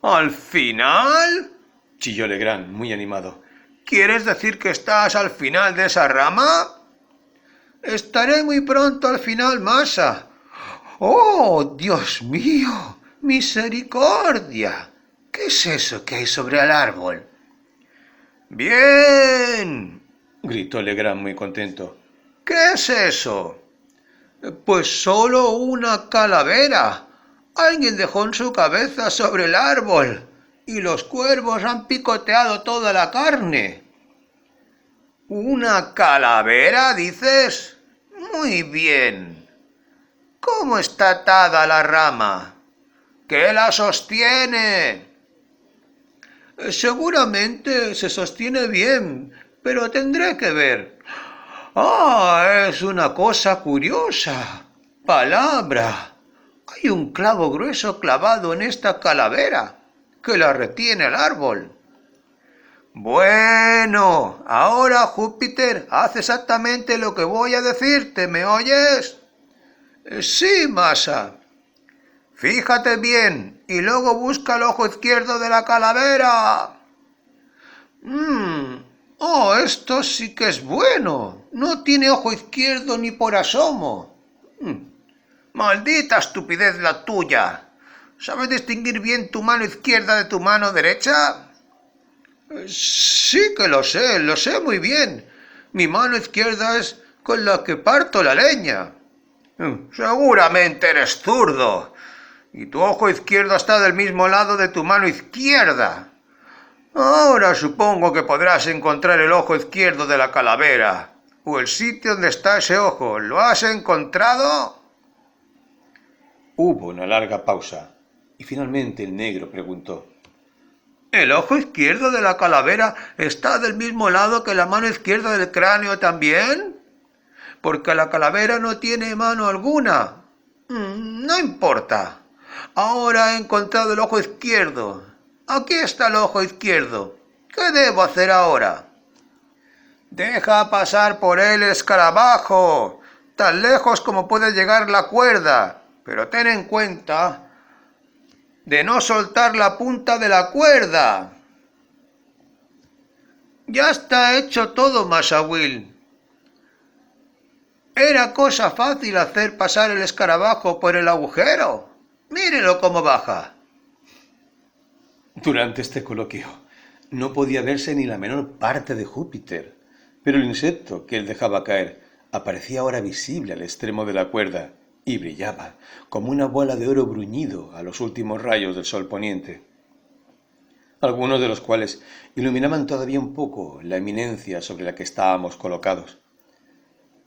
¿Al final? Chilló Legrand, muy animado. ¿Quieres decir que estás al final de esa rama? Estaré muy pronto al final, Massa. ¡Oh, Dios mío! ¡Misericordia! ¿Qué es eso que hay sobre el árbol? ¡Bien! Gritó Legrand muy contento. ¿Qué es eso? Pues solo una calavera. Alguien dejó en su cabeza sobre el árbol y los cuervos han picoteado toda la carne. ¿Una calavera, dices? Muy bien. ¿Cómo está atada la rama? ¿Qué la sostiene? Seguramente se sostiene bien, pero tendré que ver. ¡Ah! Es una cosa curiosa. Palabra. Hay un clavo grueso clavado en esta calavera que la retiene al árbol. Bueno, ahora Júpiter, haz exactamente lo que voy a decirte, ¿me oyes? Sí, Massa. Fíjate bien y luego busca el ojo izquierdo de la calavera. Oh, esto sí que es bueno. No tiene ojo izquierdo ni por asomo. Maldita estupidez la tuya. ¿Sabes distinguir bien tu mano izquierda de tu mano derecha? Sí que lo sé muy bien. Mi mano izquierda es con la que parto la leña. Seguramente eres zurdo. Y tu ojo izquierdo está del mismo lado de tu mano izquierda. Ahora supongo que podrás encontrar el ojo izquierdo de la calavera, o el sitio donde está ese ojo. ¿Lo has encontrado? Hubo una larga pausa, y finalmente el negro preguntó: ¿El ojo izquierdo de la calavera está del mismo lado que la mano izquierda del cráneo también? Porque la calavera no tiene mano alguna. No importa. Ahora he encontrado el ojo izquierdo. Aquí está el ojo izquierdo. ¿Qué debo hacer ahora? Deja pasar por él el escarabajo, tan lejos como puede llegar la cuerda, pero ten en cuenta de no soltar la punta de la cuerda. Ya está hecho todo, Massa Will. Era cosa fácil hacer pasar el escarabajo por el agujero. Mírelo cómo baja. Durante este coloquio no podía verse ni la menor parte de Júpiter, pero el insecto que él dejaba caer aparecía ahora visible al extremo de la cuerda y brillaba como una bola de oro bruñido a los últimos rayos del sol poniente, algunos de los cuales iluminaban todavía un poco la eminencia sobre la que estábamos colocados.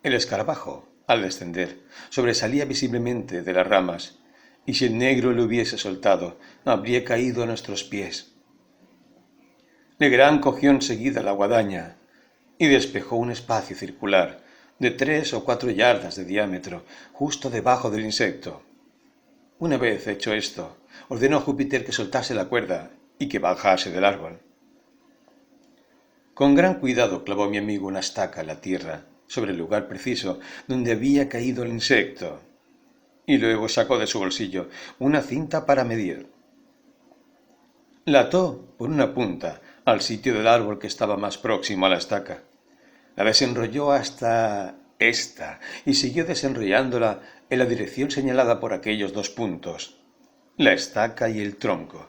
El escarabajo, al descender, sobresalía visiblemente de las ramas, y si el negro lo hubiese soltado, habría caído a nuestros pies. Legrand cogió enseguida la guadaña y despejó un espacio circular de 3 o 4 yardas de diámetro justo debajo del insecto. Una vez hecho esto, ordenó a Júpiter que soltase la cuerda y que bajase del árbol. Con gran cuidado clavó mi amigo una estaca en la tierra, sobre el lugar preciso donde había caído el insecto, y luego sacó de su bolsillo una cinta para medir. La ató por una punta al sitio del árbol que estaba más próximo a la estaca. La desenrolló hasta esta y siguió desenrollándola en la dirección señalada por aquellos 2 puntos, la estaca y el tronco,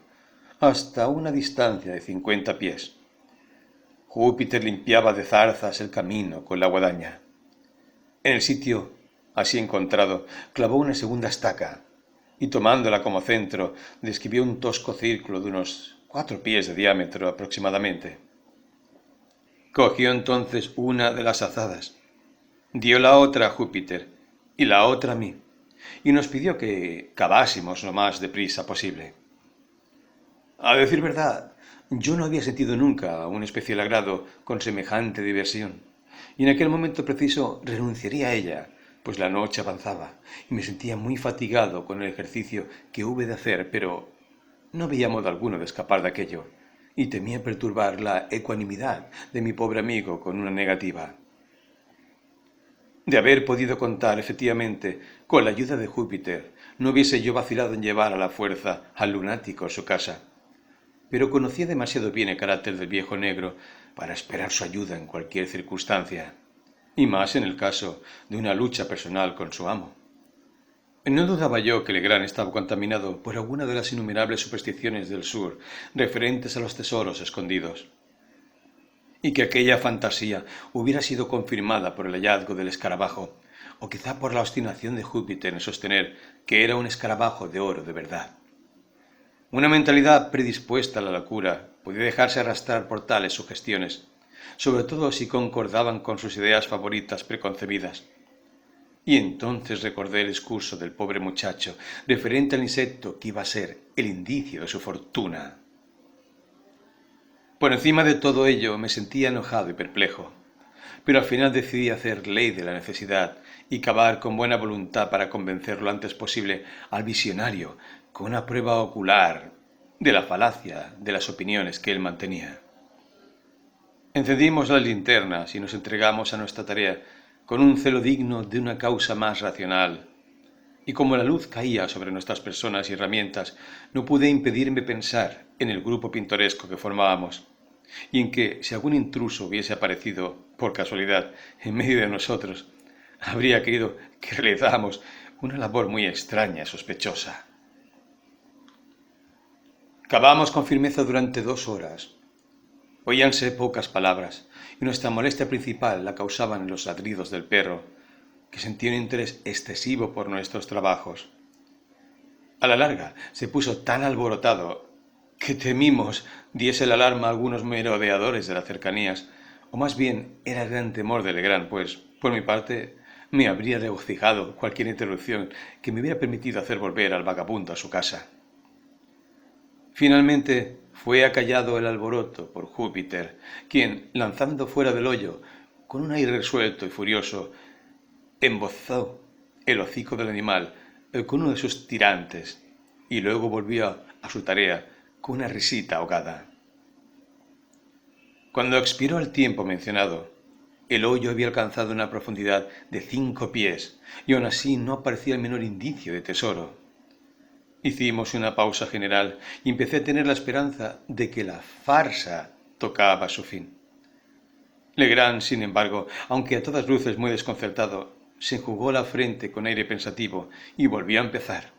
hasta una distancia de 50 pies. Júpiter limpiaba de zarzas el camino con la guadaña. En el sitio así encontrado, clavó una segunda estaca y tomándola como centro, describió un tosco círculo de unos 4 pies de diámetro aproximadamente. Cogió entonces una de las azadas, dio la otra a Júpiter y la otra a mí, y nos pidió que cavásemos lo más deprisa posible. A decir verdad, yo no había sentido nunca un especial agrado con semejante diversión, y en aquel momento preciso renunciaría a ella, pues la noche avanzaba y me sentía muy fatigado con el ejercicio que hube de hacer, pero no veía modo alguno de escapar de aquello, y temía perturbar la ecuanimidad de mi pobre amigo con una negativa. De haber podido contar efectivamente con la ayuda de Júpiter, no hubiese yo vacilado en llevar a la fuerza al lunático a su casa, pero conocía demasiado bien el carácter del viejo negro para esperar su ayuda en cualquier circunstancia, y más en el caso de una lucha personal con su amo. No dudaba yo que Legrand estaba contaminado por alguna de las innumerables supersticiones del sur referentes a los tesoros escondidos, y que aquella fantasía hubiera sido confirmada por el hallazgo del escarabajo, o quizá por la obstinación de Júpiter en sostener que era un escarabajo de oro de verdad. Una mentalidad predispuesta a la locura podía dejarse arrastrar por tales sugestiones, sobre todo si concordaban con sus ideas favoritas preconcebidas. Y entonces recordé el discurso del pobre muchacho referente al insecto que iba a ser el indicio de su fortuna. Por encima de todo ello me sentía enojado y perplejo, pero al final decidí hacer ley de la necesidad y cavar con buena voluntad para convencer lo antes posible al visionario con una prueba ocular de la falacia de las opiniones que él mantenía. Encendimos las linternas y nos entregamos a nuestra tarea con un celo digno de una causa más racional, y como la luz caía sobre nuestras personas y herramientas, no pude impedirme pensar en el grupo pintoresco que formábamos, y en que, si algún intruso hubiese aparecido, por casualidad, en medio de nosotros, habría creído que realizábamos una labor muy extraña y sospechosa. Cavamos con firmeza durante 2 horas. Oíanse pocas palabras, y nuestra molestia principal la causaban los ladridos del perro, que sentía un interés excesivo por nuestros trabajos. A la larga se puso tan alborotado que temimos diese la alarma a algunos merodeadores de las cercanías, o más bien era el gran temor de Legrand, pues, por mi parte, me habría regocijado cualquier interrupción que me hubiera permitido hacer volver al vagabundo a su casa. Finalmente fue acallado el alboroto por Júpiter, quien, lanzando fuera del hoyo, con un aire resuelto y furioso, embozó el hocico del animal con uno de sus tirantes, y luego volvió a su tarea con una risita ahogada. Cuando expiró el tiempo mencionado, el hoyo había alcanzado una profundidad de 5 pies, y aun así no aparecía el menor indicio de tesoro. Hicimos una pausa general y empecé a tener la esperanza de que la farsa tocaba su fin. Legrand, sin embargo, aunque a todas luces muy desconcertado, se enjugó la frente con aire pensativo y volvió a empezar.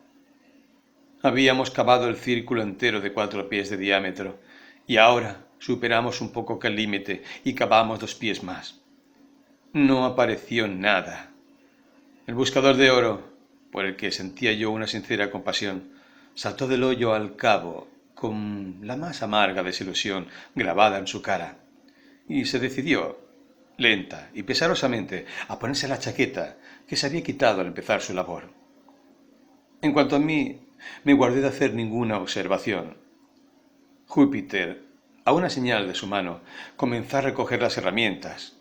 Habíamos cavado el círculo entero de 4 pies de diámetro, y ahora superamos un poco aquel límite y cavamos 2 pies más. No apareció nada. El buscador de oro, por el que sentía yo una sincera compasión, saltó del hoyo al cabo con la más amarga desilusión grabada en su cara, y se decidió, lenta y pesarosamente, a ponerse la chaqueta que se había quitado al empezar su labor. En cuanto a mí, me guardé de hacer ninguna observación. Júpiter, a una señal de su mano, comenzó a recoger las herramientas.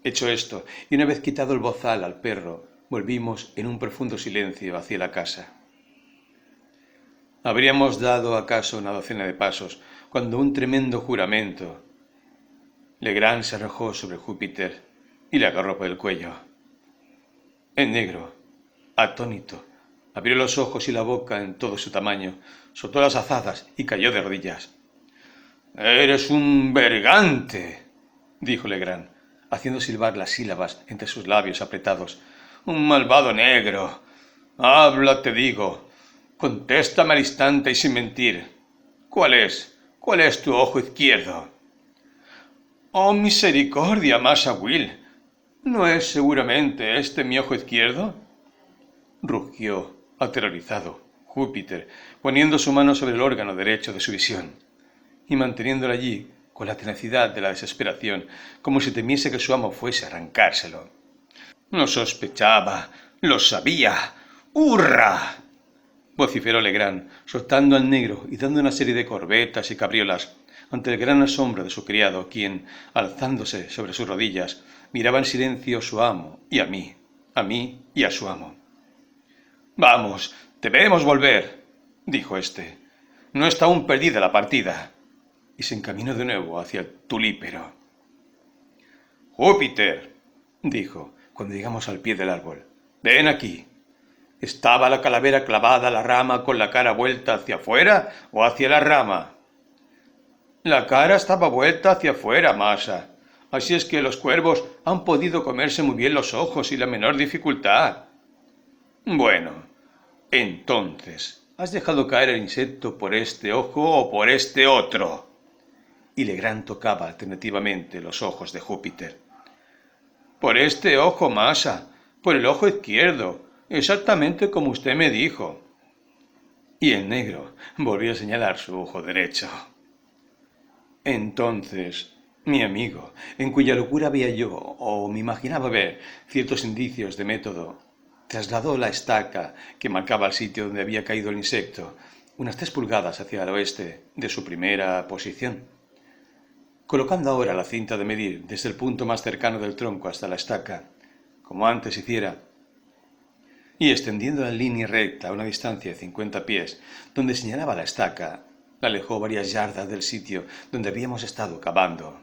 Hecho esto, y una vez quitado el bozal al perro, volvimos en un profundo silencio hacia la casa. Habríamos dado acaso una docena de pasos, cuando un tremendo juramento. Legrand se arrojó sobre Júpiter y le agarró por el cuello. El negro, atónito, abrió los ojos y la boca en todo su tamaño, soltó las azadas y cayó de rodillas. «¡Eres un bergante!», dijo Legrand, haciendo silbar las sílabas entre sus labios apretados. «¡Un malvado negro! Habla, te digo. Contéstame al instante y sin mentir. ¿Cuál es tu ojo izquierdo?» «¡Oh, misericordia, Massa Will! ¿No es seguramente este mi ojo izquierdo?», rugió, aterrorizado, Júpiter, poniendo su mano sobre el órgano derecho de su visión y manteniéndolo allí con la tenacidad de la desesperación, como si temiese que su amo fuese a arrancárselo. «Lo sospechaba, lo sabía. ¡Hurra!», vociferó Legrand, soltando al negro y dando una serie de corvetas y cabriolas, ante el gran asombro de su criado, quien, alzándose sobre sus rodillas, miraba en silencio a su amo y a mí y a su amo. «Vamos, debemos volver», dijo éste. «No está aún perdida la partida». Y se encaminó de nuevo hacia el tulípero. «Júpiter», dijo, cuando llegamos al pie del árbol, «ven aquí. ¿Estaba la calavera clavada a la rama con la cara vuelta hacia afuera o hacia la rama?» «La cara estaba vuelta hacia afuera, Masa. Así es que los cuervos han podido comerse muy bien los ojos sin la menor dificultad». «Bueno, entonces, ¿has dejado caer el insecto por este ojo o por este otro?» Y Legrand tocaba alternativamente los ojos de Júpiter. «Por este ojo, Masa, por el ojo izquierdo, exactamente como usted me dijo». Y el negro volvió a señalar su ojo derecho. Entonces, mi amigo, en cuya locura veía yo, o me imaginaba ver, ciertos indicios de método, trasladó la estaca que marcaba el sitio donde había caído el insecto, unas 3 pulgadas hacia el oeste de su primera posición, colocando ahora la cinta de medir desde el punto más cercano del tronco hasta la estaca, como antes hiciera, y extendiendo en línea recta a una distancia de 50 pies, donde señalaba la estaca, la alejó varias yardas del sitio donde habíamos estado cavando.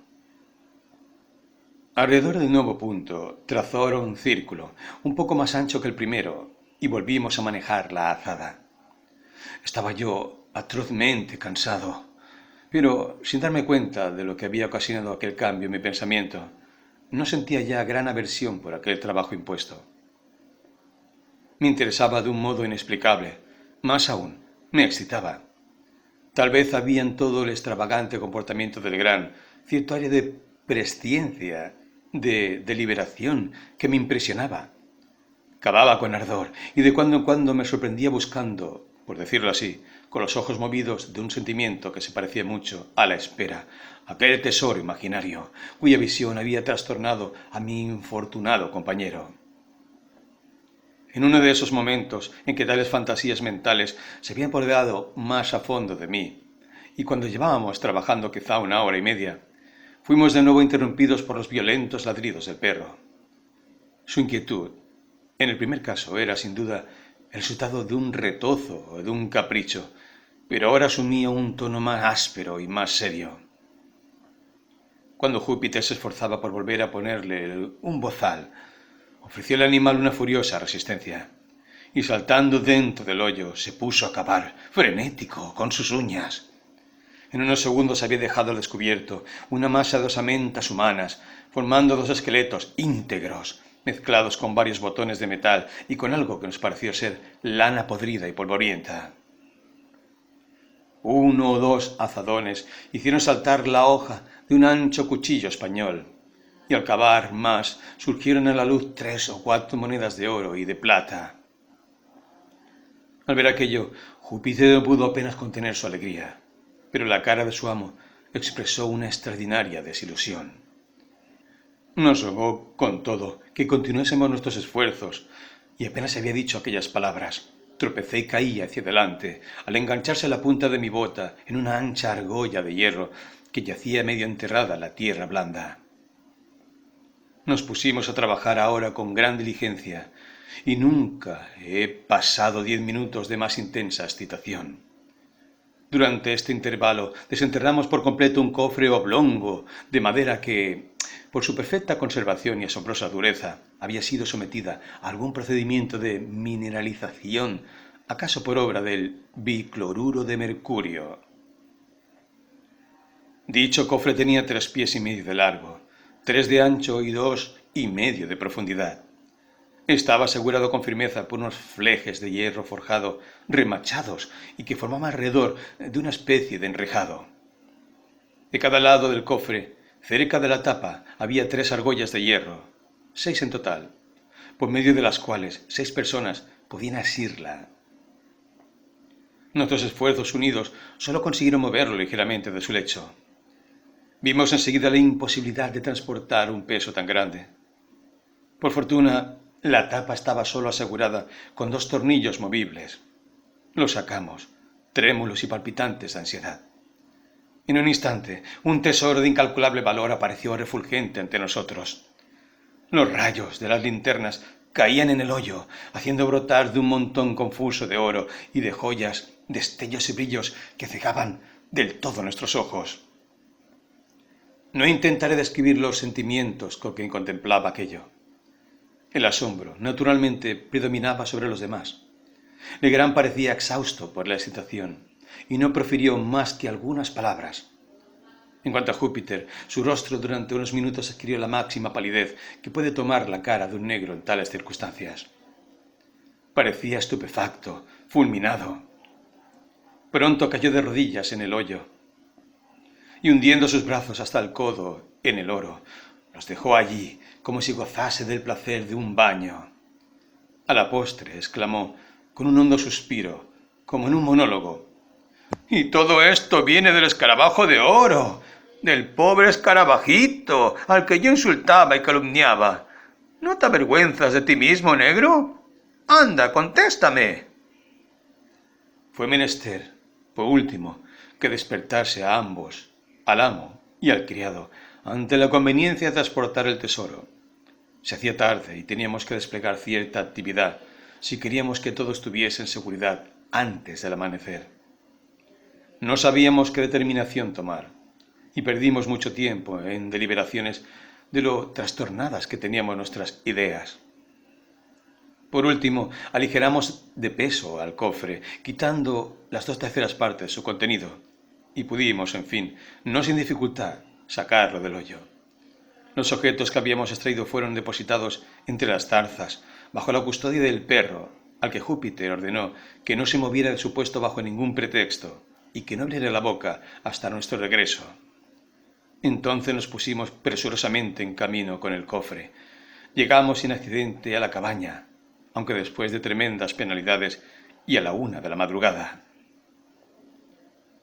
Alrededor del nuevo punto trazó ahora un círculo, un poco más ancho que el primero, y volvimos a manejar la azada. Estaba yo atrozmente cansado, pero sin darme cuenta de lo que había ocasionado aquel cambio en mi pensamiento, no sentía ya gran aversión por aquel trabajo impuesto. Me interesaba de un modo inexplicable, más aún, me excitaba. Tal vez había en todo el extravagante comportamiento del Legrand cierto área de presciencia, de deliberación, que me impresionaba. Cavaba con ardor y de cuando en cuando me sorprendía buscando, por decirlo así, con los ojos movidos de un sentimiento que se parecía mucho a la espera, aquel tesoro imaginario, cuya visión había trastornado a mi infortunado compañero. En uno de esos momentos en que tales fantasías mentales se habían apoderado más a fondo de mí, y cuando llevábamos trabajando quizá 1 hora y media, fuimos de nuevo interrumpidos por los violentos ladridos del perro. Su inquietud, en el primer caso, era sin duda el resultado de un retozo o de un capricho, pero ahora asumía un tono más áspero y más serio. Cuando Júpiter se esforzaba por volver a ponerle un bozal, ofreció al animal una furiosa resistencia, y saltando dentro del hoyo se puso a cavar, frenético, con sus uñas. En unos segundos había dejado al descubierto una masa de osamentas humanas, formando 2 esqueletos íntegros, mezclados con varios botones de metal y con algo que nos pareció ser lana podrida y polvorienta. 1 o 2 azadones hicieron saltar la hoja de un ancho cuchillo español, y al cavar más surgieron a la luz 3 o 4 monedas de oro y de plata. Al ver aquello, Júpiter no pudo apenas contener su alegría, pero la cara de su amo expresó una extraordinaria desilusión. Nos rogó, con todo, que continuásemos nuestros esfuerzos, y apenas había dicho aquellas palabras, tropecé y caí hacia adelante, al engancharse la punta de mi bota en una ancha argolla de hierro que yacía medio enterrada en la tierra blanda. Nos pusimos a trabajar ahora con gran diligencia, y nunca he pasado 10 minutos de más intensa excitación. Durante este intervalo desenterramos por completo un cofre oblongo de madera que, por su perfecta conservación y asombrosa dureza, había sido sometida a algún procedimiento de mineralización, acaso por obra del bicloruro de mercurio. Dicho cofre tenía 3 pies y medio de largo, 3 de ancho y 2 y medio de profundidad. Estaba asegurado con firmeza por unos flejes de hierro forjado remachados y que formaban alrededor de una especie de enrejado. De cada lado del cofre, cerca de la tapa, había 3 argollas de hierro, 6 en total, por medio de las cuales 6 personas podían asirla. Nuestros esfuerzos unidos solo consiguieron moverlo ligeramente de su lecho. Vimos enseguida la imposibilidad de transportar un peso tan grande. Por fortuna, la tapa estaba solo asegurada con 2 tornillos movibles. Lo sacamos, trémulos y palpitantes de ansiedad. En un instante, un tesoro de incalculable valor apareció refulgente ante nosotros. Los rayos de las linternas caían en el hoyo, haciendo brotar de un montón confuso de oro y de joyas destellos y brillos que cegaban del todo nuestros ojos. No intentaré describir los sentimientos con que contemplaba aquello. El asombro, naturalmente, predominaba sobre los demás. Legrand parecía exhausto por la excitación y no profirió más que algunas palabras. En cuanto a Júpiter, su rostro durante unos minutos adquirió la máxima palidez que puede tomar la cara de un negro en tales circunstancias. Parecía estupefacto, fulminado. Pronto cayó de rodillas en el hoyo y hundiendo sus brazos hasta el codo en el oro, los dejó allí como si gozase del placer de un baño. A la postre exclamó, con un hondo suspiro, como en un monólogo: «Y todo esto viene del escarabajo de oro, del pobre escarabajito, al que yo insultaba y calumniaba. ¿No te avergüenzas de ti mismo, negro? Anda, contéstame». Fue menester, por último, que despertase a ambos, al amo y al criado, ante la conveniencia de transportar el tesoro. Se hacía tarde y teníamos que desplegar cierta actividad si queríamos que todo estuviese en seguridad antes del amanecer. No sabíamos qué determinación tomar y perdimos mucho tiempo en deliberaciones de lo trastornadas que teníamos nuestras ideas. Por último, aligeramos de peso al cofre, quitando las 2/3 partes de su contenido, y pudimos, en fin, no sin dificultad, sacarlo del hoyo. Los objetos que habíamos extraído fueron depositados entre las zarzas, bajo la custodia del perro, al que Júpiter ordenó que no se moviera de su puesto bajo ningún pretexto, y que no abriera la boca hasta nuestro regreso. Entonces nos pusimos presurosamente en camino con el cofre. Llegamos sin accidente a la cabaña, aunque después de tremendas penalidades y a la 1 de la madrugada.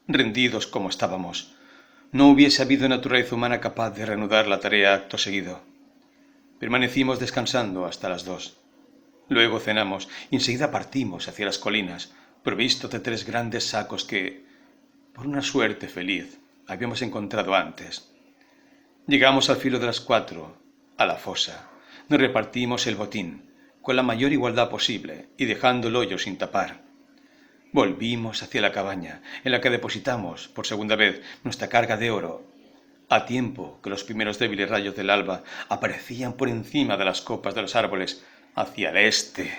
Rendidos como estábamos, no hubiese habido naturaleza humana capaz de reanudar la tarea acto seguido. Permanecimos descansando hasta las 2. Luego cenamos y enseguida partimos hacia las colinas, provistos de 3 grandes sacos que, por una suerte feliz, habíamos encontrado antes. Llegamos al filo de las 4, a la fosa. Nos repartimos el botín, con la mayor igualdad posible y dejando el hoyo sin tapar. Volvimos hacia la cabaña, en la que depositamos, por segunda vez, nuestra carga de oro, a tiempo que los primeros débiles rayos del alba aparecían por encima de las copas de los árboles hacia el este.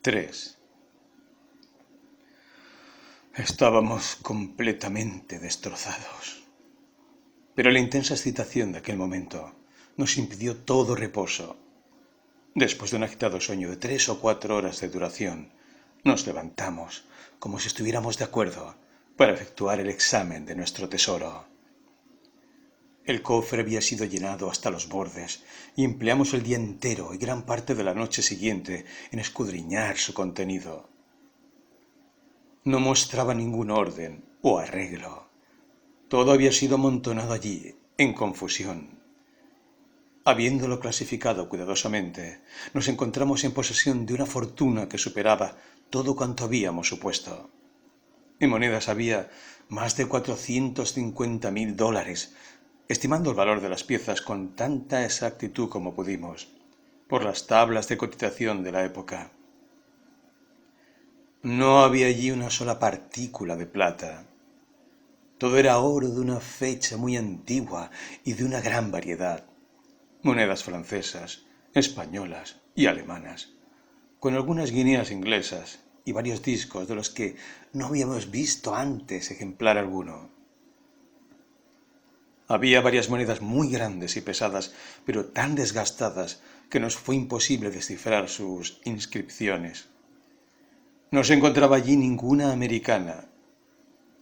3. Estábamos completamente destrozados, pero la intensa excitación de aquel momento nos impidió todo reposo. Después de un agitado sueño de 3 o 4 horas de duración, nos levantamos como si estuviéramos de acuerdo para efectuar el examen de nuestro tesoro. El cofre había sido llenado hasta los bordes y empleamos el día entero y gran parte de la noche siguiente en escudriñar su contenido. No mostraba ningún orden o arreglo. Todo había sido amontonado allí, en confusión. Habiéndolo clasificado cuidadosamente, nos encontramos en posesión de una fortuna que superaba todo cuanto habíamos supuesto. En monedas había más de $450,000, estimando el valor de las piezas con tanta exactitud como pudimos, por las tablas de cotización de la época. No había allí una sola partícula de plata. Todo era oro de una fecha muy antigua y de una gran variedad. Monedas francesas, españolas y alemanas, con algunas guineas inglesas y varios discos de los que no habíamos visto antes ejemplar alguno. Había varias monedas muy grandes y pesadas, pero tan desgastadas que nos fue imposible descifrar sus inscripciones. No se encontraba allí ninguna americana.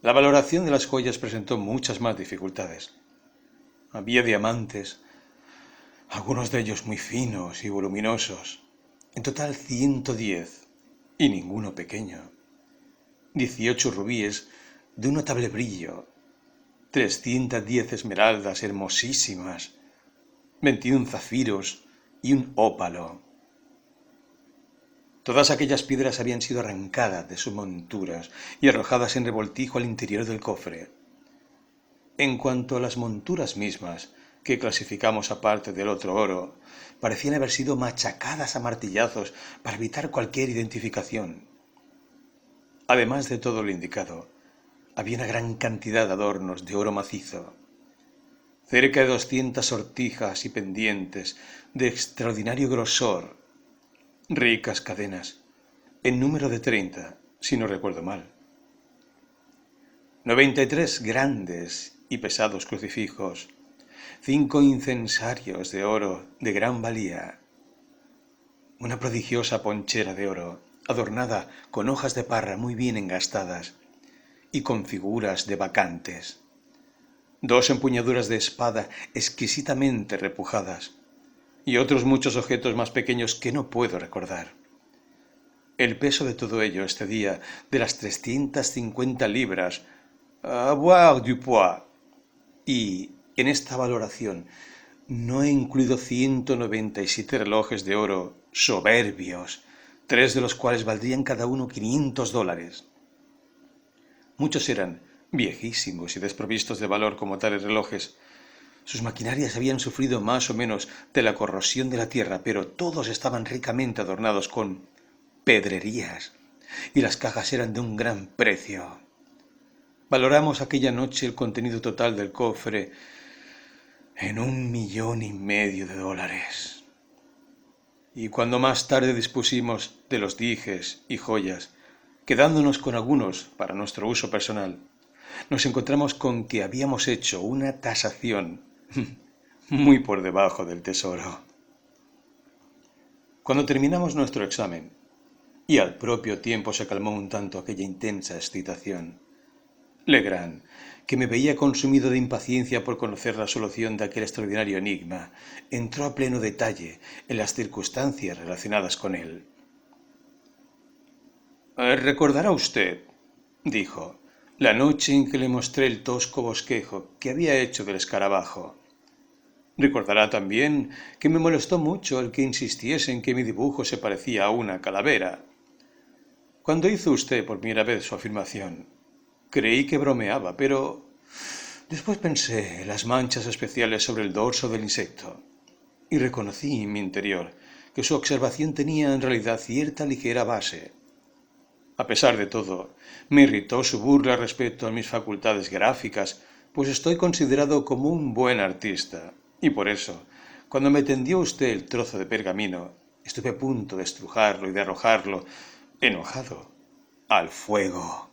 La valoración de las joyas presentó muchas más dificultades. Había diamantes, algunos de ellos muy finos y voluminosos, en total 110, y ninguno pequeño. 18 rubíes de un notable brillo, 310 esmeraldas hermosísimas, 21 zafiros y un ópalo. Todas aquellas piedras habían sido arrancadas de sus monturas y arrojadas en revoltijo al interior del cofre. En cuanto a las monturas mismas, que clasificamos aparte del otro oro, parecían haber sido machacadas a martillazos para evitar cualquier identificación. Además de todo lo indicado, había una gran cantidad de adornos de oro macizo. Cerca de 200 sortijas y pendientes de extraordinario grosor, ricas cadenas, en número de 30, si no recuerdo mal. 93 grandes y pesados crucifijos, 5 incensarios de oro de gran valía, una prodigiosa ponchera de oro adornada con hojas de parra muy bien engastadas y con figuras de bacantes, 2 empuñaduras de espada exquisitamente repujadas y otros muchos objetos más pequeños que no puedo recordar. El peso de todo ello excedía de las 350 libras, à voir du poids, y en esta valoración no he incluido 197 relojes de oro soberbios, 3 de los cuales valdrían cada uno $500. Muchos eran viejísimos y desprovistos de valor como tales relojes. Sus maquinarias habían sufrido más o menos de la corrosión de la tierra, pero todos estaban ricamente adornados con pedrerías, y las cajas eran de un gran precio. Valoramos aquella noche el contenido total del cofre en $1,500,000. Y cuando más tarde dispusimos de los dijes y joyas, quedándonos con algunos para nuestro uso personal, nos encontramos con que habíamos hecho una tasación muy por debajo del tesoro. Cuando terminamos nuestro examen, y al propio tiempo se calmó un tanto aquella intensa excitación, Legrand, que me veía consumido de impaciencia por conocer la solución de aquel extraordinario enigma, entró a pleno detalle en las circunstancias relacionadas con él. «Recordará usted», dijo, «la noche en que le mostré el tosco bosquejo que había hecho del escarabajo. Recordará también que me molestó mucho el que insistiese en que mi dibujo se parecía a una calavera. Cuando hizo usted por primera vez su afirmación, creí que bromeaba, pero después pensé en las manchas especiales sobre el dorso del insecto y reconocí en mi interior que su observación tenía en realidad cierta ligera base. A pesar de todo, me irritó su burla respecto a mis facultades gráficas, pues estoy considerado como un buen artista, y por eso, cuando me tendió usted el trozo de pergamino, estuve a punto de estrujarlo y de arrojarlo, enojado, al fuego».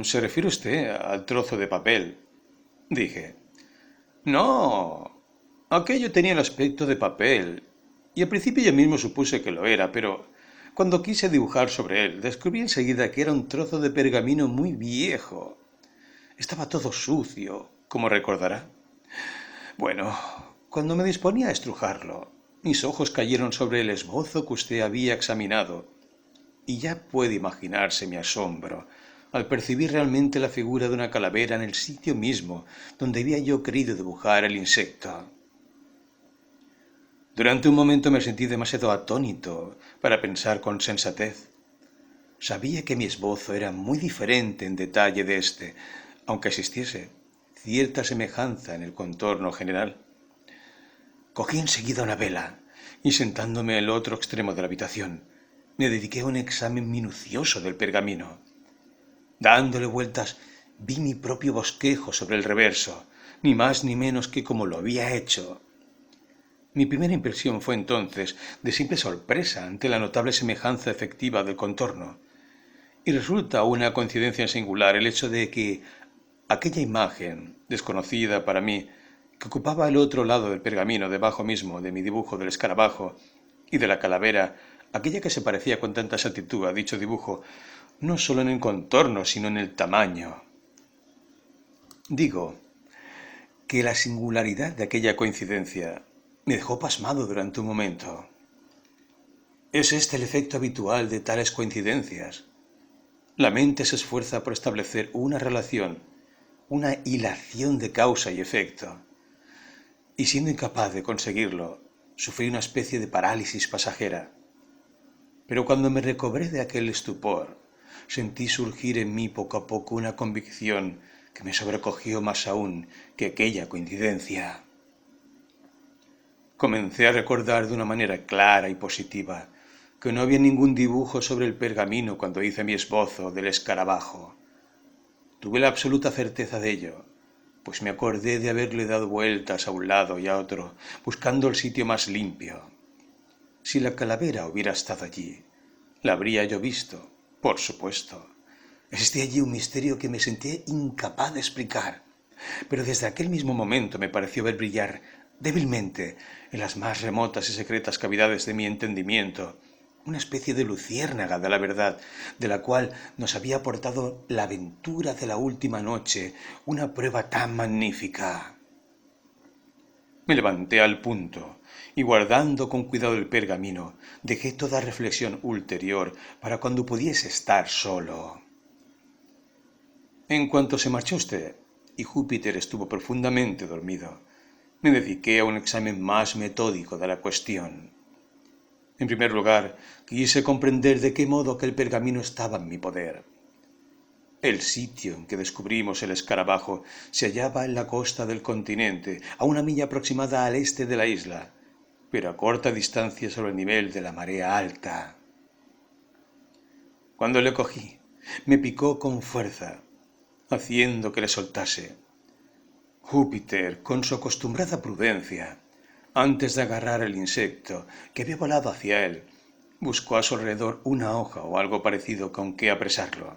«¿Se refiere usted al trozo de papel?», dije. «No, aquello tenía el aspecto de papel, y al principio yo mismo supuse que lo era, pero cuando quise dibujar sobre él, descubrí enseguida que era un trozo de pergamino muy viejo. Estaba todo sucio, como recordará. Bueno, cuando me disponía a estrujarlo, mis ojos cayeron sobre el esbozo que usted había examinado, y ya puede imaginarse mi asombro al percibir realmente la figura de una calavera en el sitio mismo donde había yo querido dibujar el insecto. Durante un momento me sentí demasiado atónito para pensar con sensatez. Sabía que mi esbozo era muy diferente en detalle de este, aunque existiese cierta semejanza en el contorno general. Cogí enseguida una vela y, sentándome en el otro extremo de la habitación, me dediqué a un examen minucioso del pergamino. Dándole vueltas, vi mi propio bosquejo sobre el reverso, ni más ni menos que como lo había hecho. Mi primera impresión fue entonces de simple sorpresa ante la notable semejanza efectiva del contorno, y resulta una coincidencia singular el hecho de que aquella imagen, desconocida para mí, que ocupaba el otro lado del pergamino debajo mismo de mi dibujo del escarabajo y de la calavera, aquella que se parecía con tanta exactitud a dicho dibujo, no solo en el contorno, sino en el tamaño. Digo que la singularidad de aquella coincidencia me dejó pasmado durante un momento. ¿Es este el efecto habitual de tales coincidencias? La mente se esfuerza por establecer una relación, una hilación de causa y efecto, y siendo incapaz de conseguirlo, sufrí una especie de parálisis pasajera. Pero cuando me recobré de aquel estupor, sentí surgir en mí poco a poco una convicción que me sobrecogió más aún que aquella coincidencia. Comencé a recordar de una manera clara y positiva que no había ningún dibujo sobre el pergamino cuando hice mi esbozo del escarabajo. Tuve la absoluta certeza de ello, pues me acordé de haberle dado vueltas a un lado y a otro, buscando el sitio más limpio. Si la calavera hubiera estado allí, la habría yo visto, por supuesto. Existía allí un misterio que me sentí incapaz de explicar, pero desde aquel mismo momento me pareció ver brillar débilmente en las más remotas y secretas cavidades de mi entendimiento una especie de luciérnaga de la verdad, de la cual nos había aportado la aventura de la última noche una prueba tan magnífica. Me levanté al punto y, guardando con cuidado el pergamino, dejé toda reflexión ulterior para cuando pudiese estar solo. En cuanto se marchó usted y Júpiter estuvo profundamente dormido, me dediqué a un examen más metódico de la cuestión. En primer lugar, quise comprender de qué modo aquel pergamino estaba en mi poder. El sitio en que descubrimos el escarabajo se hallaba en la costa del continente, a una milla aproximada al este de la isla, pero a corta distancia sobre el nivel de la marea alta. Cuando le cogí, me picó con fuerza, haciendo que le soltase. Júpiter, con su acostumbrada prudencia, antes de agarrar el insecto que había volado hacia él, buscó a su alrededor una hoja o algo parecido con que apresarlo.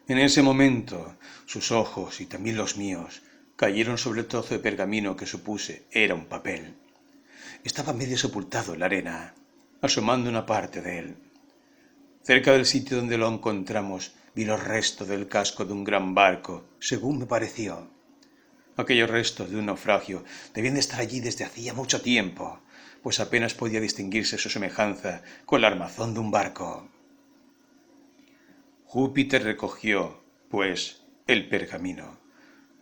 En ese momento, sus ojos y también los míos cayeron sobre el trozo de pergamino que supuse era un papel. Estaba medio sepultado en la arena, asomando una parte de él. Cerca del sitio donde lo encontramos, vi los restos del casco de un gran barco, según me pareció. Aquellos restos de un naufragio debían de estar allí desde hacía mucho tiempo, pues apenas podía distinguirse su semejanza con el armazón de un barco. Júpiter recogió, pues, el pergamino,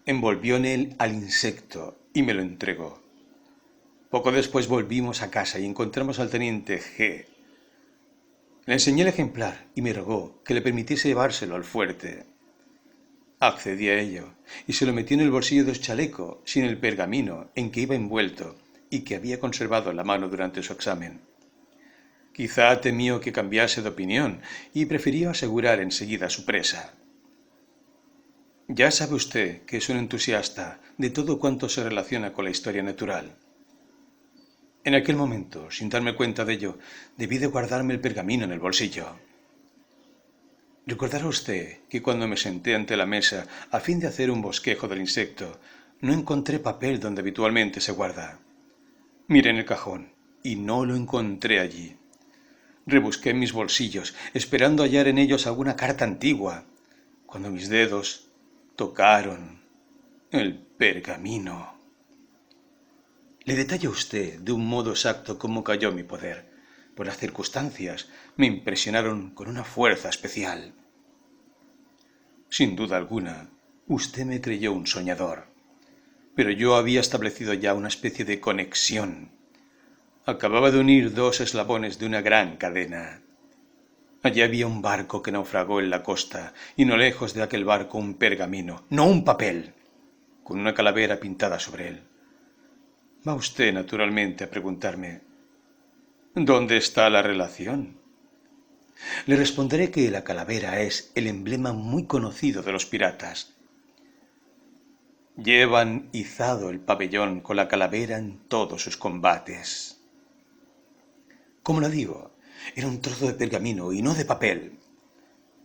envolvió en él al insecto y me lo entregó. Poco después volvimos a casa y encontramos al teniente G. Le enseñé el ejemplar y me rogó que le permitiese llevárselo al fuerte. Accedí a ello y se lo metió en el bolsillo de su chaleco sin el pergamino en que iba envuelto y que había conservado en la mano durante su examen. Quizá temió que cambiase de opinión y prefirió asegurar enseguida su presa. Ya sabe usted que es un entusiasta de todo cuanto se relaciona con la historia natural. En aquel momento, sin darme cuenta de ello, debí de guardarme el pergamino en el bolsillo. Recordará usted que cuando me senté ante la mesa a fin de hacer un bosquejo del insecto, no encontré papel donde habitualmente se guarda. Miré en el cajón y no lo encontré allí. Rebusqué en mis bolsillos, esperando hallar en ellos alguna carta antigua, cuando mis dedos tocaron el pergamino. Le detallo a usted de un modo exacto cómo cayó en mi poder, pues las circunstancias me impresionaron con una fuerza especial. Sin duda alguna, usted me creyó un soñador, pero yo había establecido ya una especie de conexión. Acababa de unir dos eslabones de una gran cadena. Allí había un barco que naufragó en la costa, y no lejos de aquel barco un pergamino, no un papel, con una calavera pintada sobre él. Va usted, naturalmente, a preguntarme, ¿dónde está la relación? Le responderé que la calavera es el emblema muy conocido de los piratas. Llevan izado el pabellón con la calavera en todos sus combates. Como lo digo, era un trozo de pergamino y no de papel.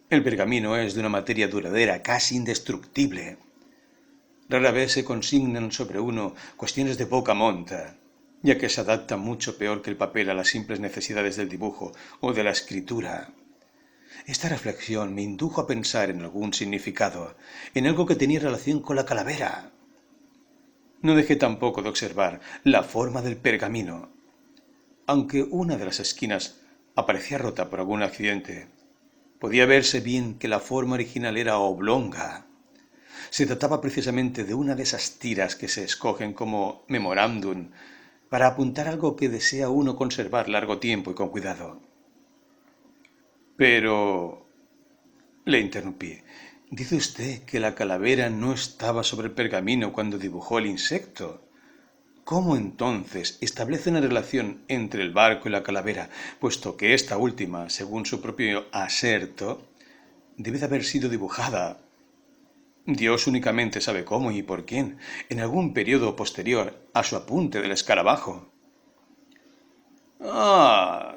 El pergamino es de una materia duradera, casi indestructible. Rara vez se consignan sobre uno cuestiones de poca monta, ya que se adapta mucho peor que el papel a las simples necesidades del dibujo o de la escritura. Esta reflexión me indujo a pensar en algún significado, en algo que tenía relación con la calavera. No dejé tampoco de observar la forma del pergamino. Aunque una de las esquinas aparecía rota por algún accidente, podía verse bien que la forma original era oblonga. Se trataba precisamente de una de esas tiras que se escogen como memorándum para apuntar algo que desea uno conservar largo tiempo y con cuidado. Pero, le interrumpí, dice usted que la calavera no estaba sobre el pergamino cuando dibujó el insecto. ¿Cómo entonces establece una relación entre el barco y la calavera, puesto que esta última, según su propio aserto, debe de haber sido dibujada? Dios únicamente sabe cómo y por quién, en algún periodo posterior a su apunte del escarabajo.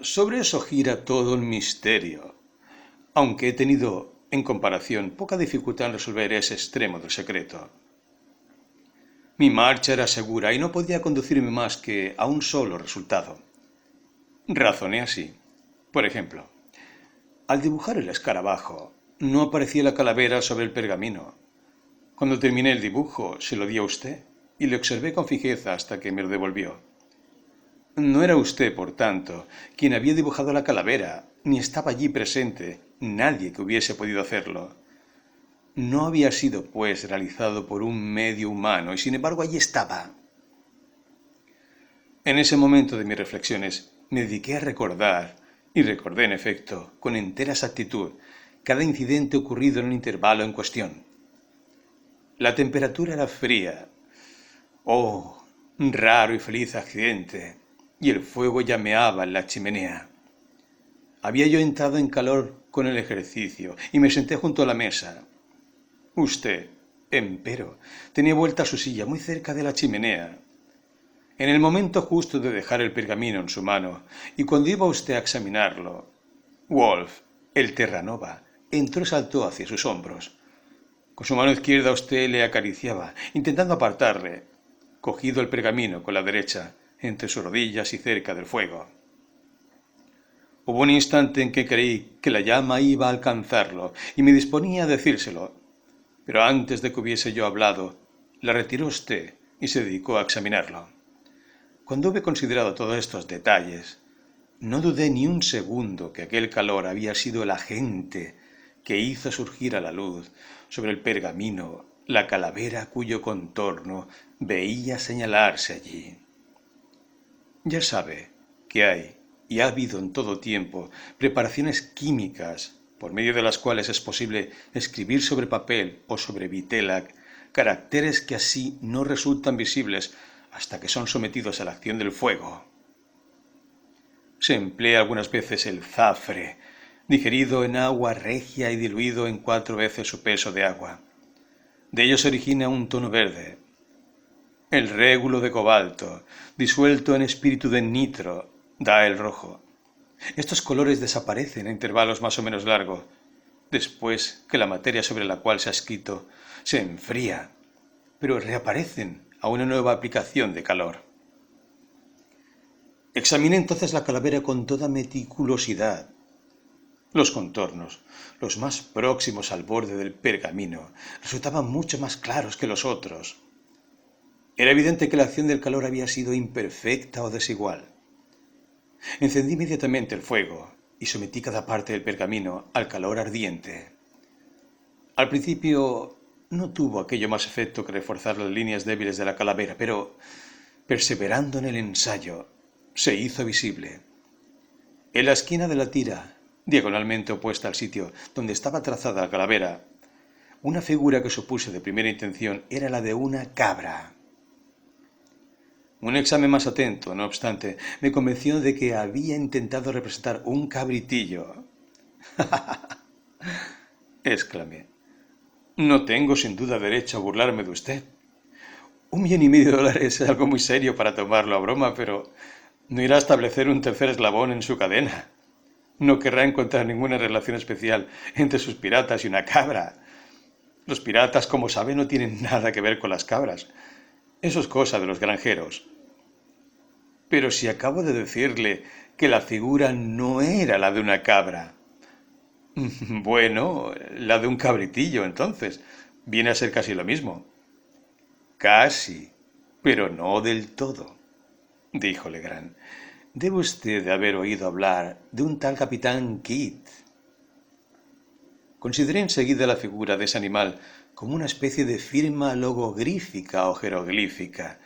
Sobre eso gira todo el misterio, aunque he tenido, en comparación, poca dificultad en resolver ese extremo del secreto. Mi marcha era segura y no podía conducirme más que a un solo resultado. Razoné así. Por ejemplo, al dibujar el escarabajo, no aparecía la calavera sobre el pergamino. Cuando terminé el dibujo, se lo di a usted y le observé con fijeza hasta que me lo devolvió. No era usted, por tanto, quien había dibujado la calavera, ni estaba allí presente nadie que hubiese podido hacerlo. No había sido, pues, realizado por un medio humano, y sin embargo allí estaba. En ese momento de mis reflexiones me dediqué a recordar, y recordé en efecto, con entera exactitud, cada incidente ocurrido en el intervalo en cuestión. La temperatura era fría. Oh, raro y feliz accidente. Y el fuego llameaba en la chimenea. Había yo entrado en calor con el ejercicio y me senté junto a la mesa. Usted, empero, tenía vuelta su silla muy cerca de la chimenea. En el momento justo de dejar el pergamino en su mano, y cuando iba usted a examinarlo, Wolf, el Terranova, entró y saltó hacia sus hombros. Con su mano izquierda usted le acariciaba, intentando apartarle, cogido el pergamino con la derecha, entre sus rodillas y cerca del fuego. Hubo un instante en que creí que la llama iba a alcanzarlo y me disponía a decírselo, pero antes de que hubiese yo hablado, la retiró usted y se dedicó a examinarlo. Cuando hube considerado todos estos detalles, no dudé ni un segundo que aquel calor había sido el agente que hizo surgir a la luz sobre el pergamino la calavera cuyo contorno veía señalarse allí. Ya sabe que hay y ha habido en todo tiempo preparaciones químicas por medio de las cuales es posible escribir sobre papel o sobre vitela caracteres que así no resultan visibles hasta que son sometidos a la acción del fuego. Se emplea algunas veces el zafre, digerido en agua regia y diluido en 4 veces su peso de agua. De ello se origina un tono verde. El régulo de cobalto, disuelto en espíritu de nitro, da el rojo. Estos colores desaparecen a intervalos más o menos largos, después que la materia sobre la cual se ha escrito se enfría, pero reaparecen a una nueva aplicación de calor. Examiné entonces la calavera con toda meticulosidad. Los contornos, los más próximos al borde del pergamino, resultaban mucho más claros que los otros. Era evidente que la acción del calor había sido imperfecta o desigual. Encendí inmediatamente el fuego y sometí cada parte del pergamino al calor ardiente. Al principio no tuvo aquello más efecto que reforzar las líneas débiles de la calavera, pero, perseverando en el ensayo, se hizo visible. En la esquina de la tira, diagonalmente opuesta al sitio donde estaba trazada la calavera, una figura que supuse de primera intención era la de una cabra. Un examen más atento, no obstante, me convenció de que había intentado representar un cabritillo. Exclamé. No tengo sin duda derecho a burlarme de usted. $1,500,000 es algo muy serio para tomarlo a broma, pero no irá a establecer un tercer eslabón en su cadena. No querrá encontrar ninguna relación especial entre sus piratas y una cabra. Los piratas, como sabe, no tienen nada que ver con las cabras. Eso es cosa de los granjeros. Pero si acabo de decirle que la figura no era la de una cabra. Bueno, la de un cabritillo, entonces. Viene a ser casi lo mismo. Casi, pero no del todo, dijo Legrand. Debe usted de haber oído hablar de un tal capitán Kidd. Consideré enseguida la figura de ese animal como una especie de firma logogrífica o jeroglífica.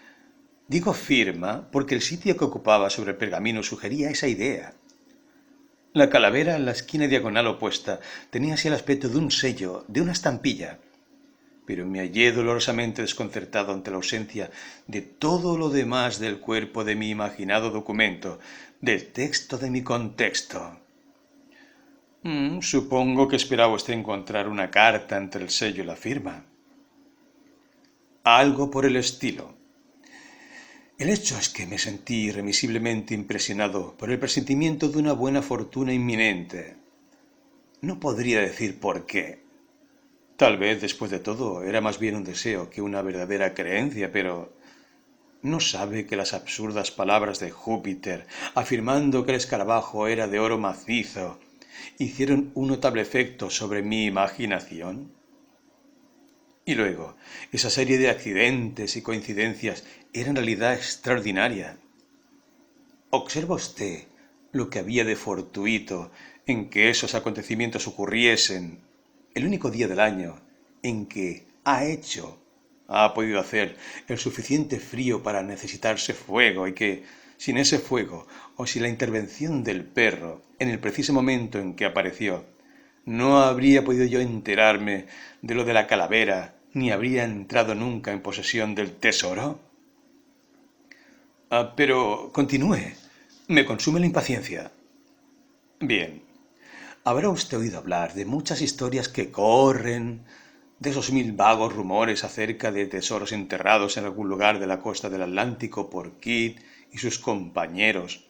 Digo firma porque el sitio que ocupaba sobre el pergamino sugería esa idea. La calavera en la esquina diagonal opuesta tenía así el aspecto de un sello, de una estampilla, pero me hallé dolorosamente desconcertado ante la ausencia de todo lo demás del cuerpo de mi imaginado documento, del texto de mi contexto. Supongo que esperaba usted encontrar una carta entre el sello y la firma. Algo por el estilo. El hecho es que me sentí irremisiblemente impresionado por el presentimiento de una buena fortuna inminente. No podría decir por qué. Tal vez, después de todo, era más bien un deseo que una verdadera creencia, pero ¿no sabe que las absurdas palabras de Júpiter, afirmando que el escarabajo era de oro macizo, hicieron un notable efecto sobre mi imaginación? Y luego, esa serie de accidentes y coincidencias era en realidad extraordinaria. ¿Observa usted lo que había de fortuito en que esos acontecimientos ocurriesen el único día del año en que ha podido hacer el suficiente frío para necesitarse fuego y que, sin ese fuego o sin la intervención del perro en el preciso momento en que apareció, no habría podido yo enterarme de lo de la calavera ni habría entrado nunca en posesión del tesoro? Pero continúe. Me consume la impaciencia. Bien, habrá usted oído hablar de muchas historias que corren, de esos mil vagos rumores acerca de tesoros enterrados en algún lugar de la costa del Atlántico por Kidd y sus compañeros.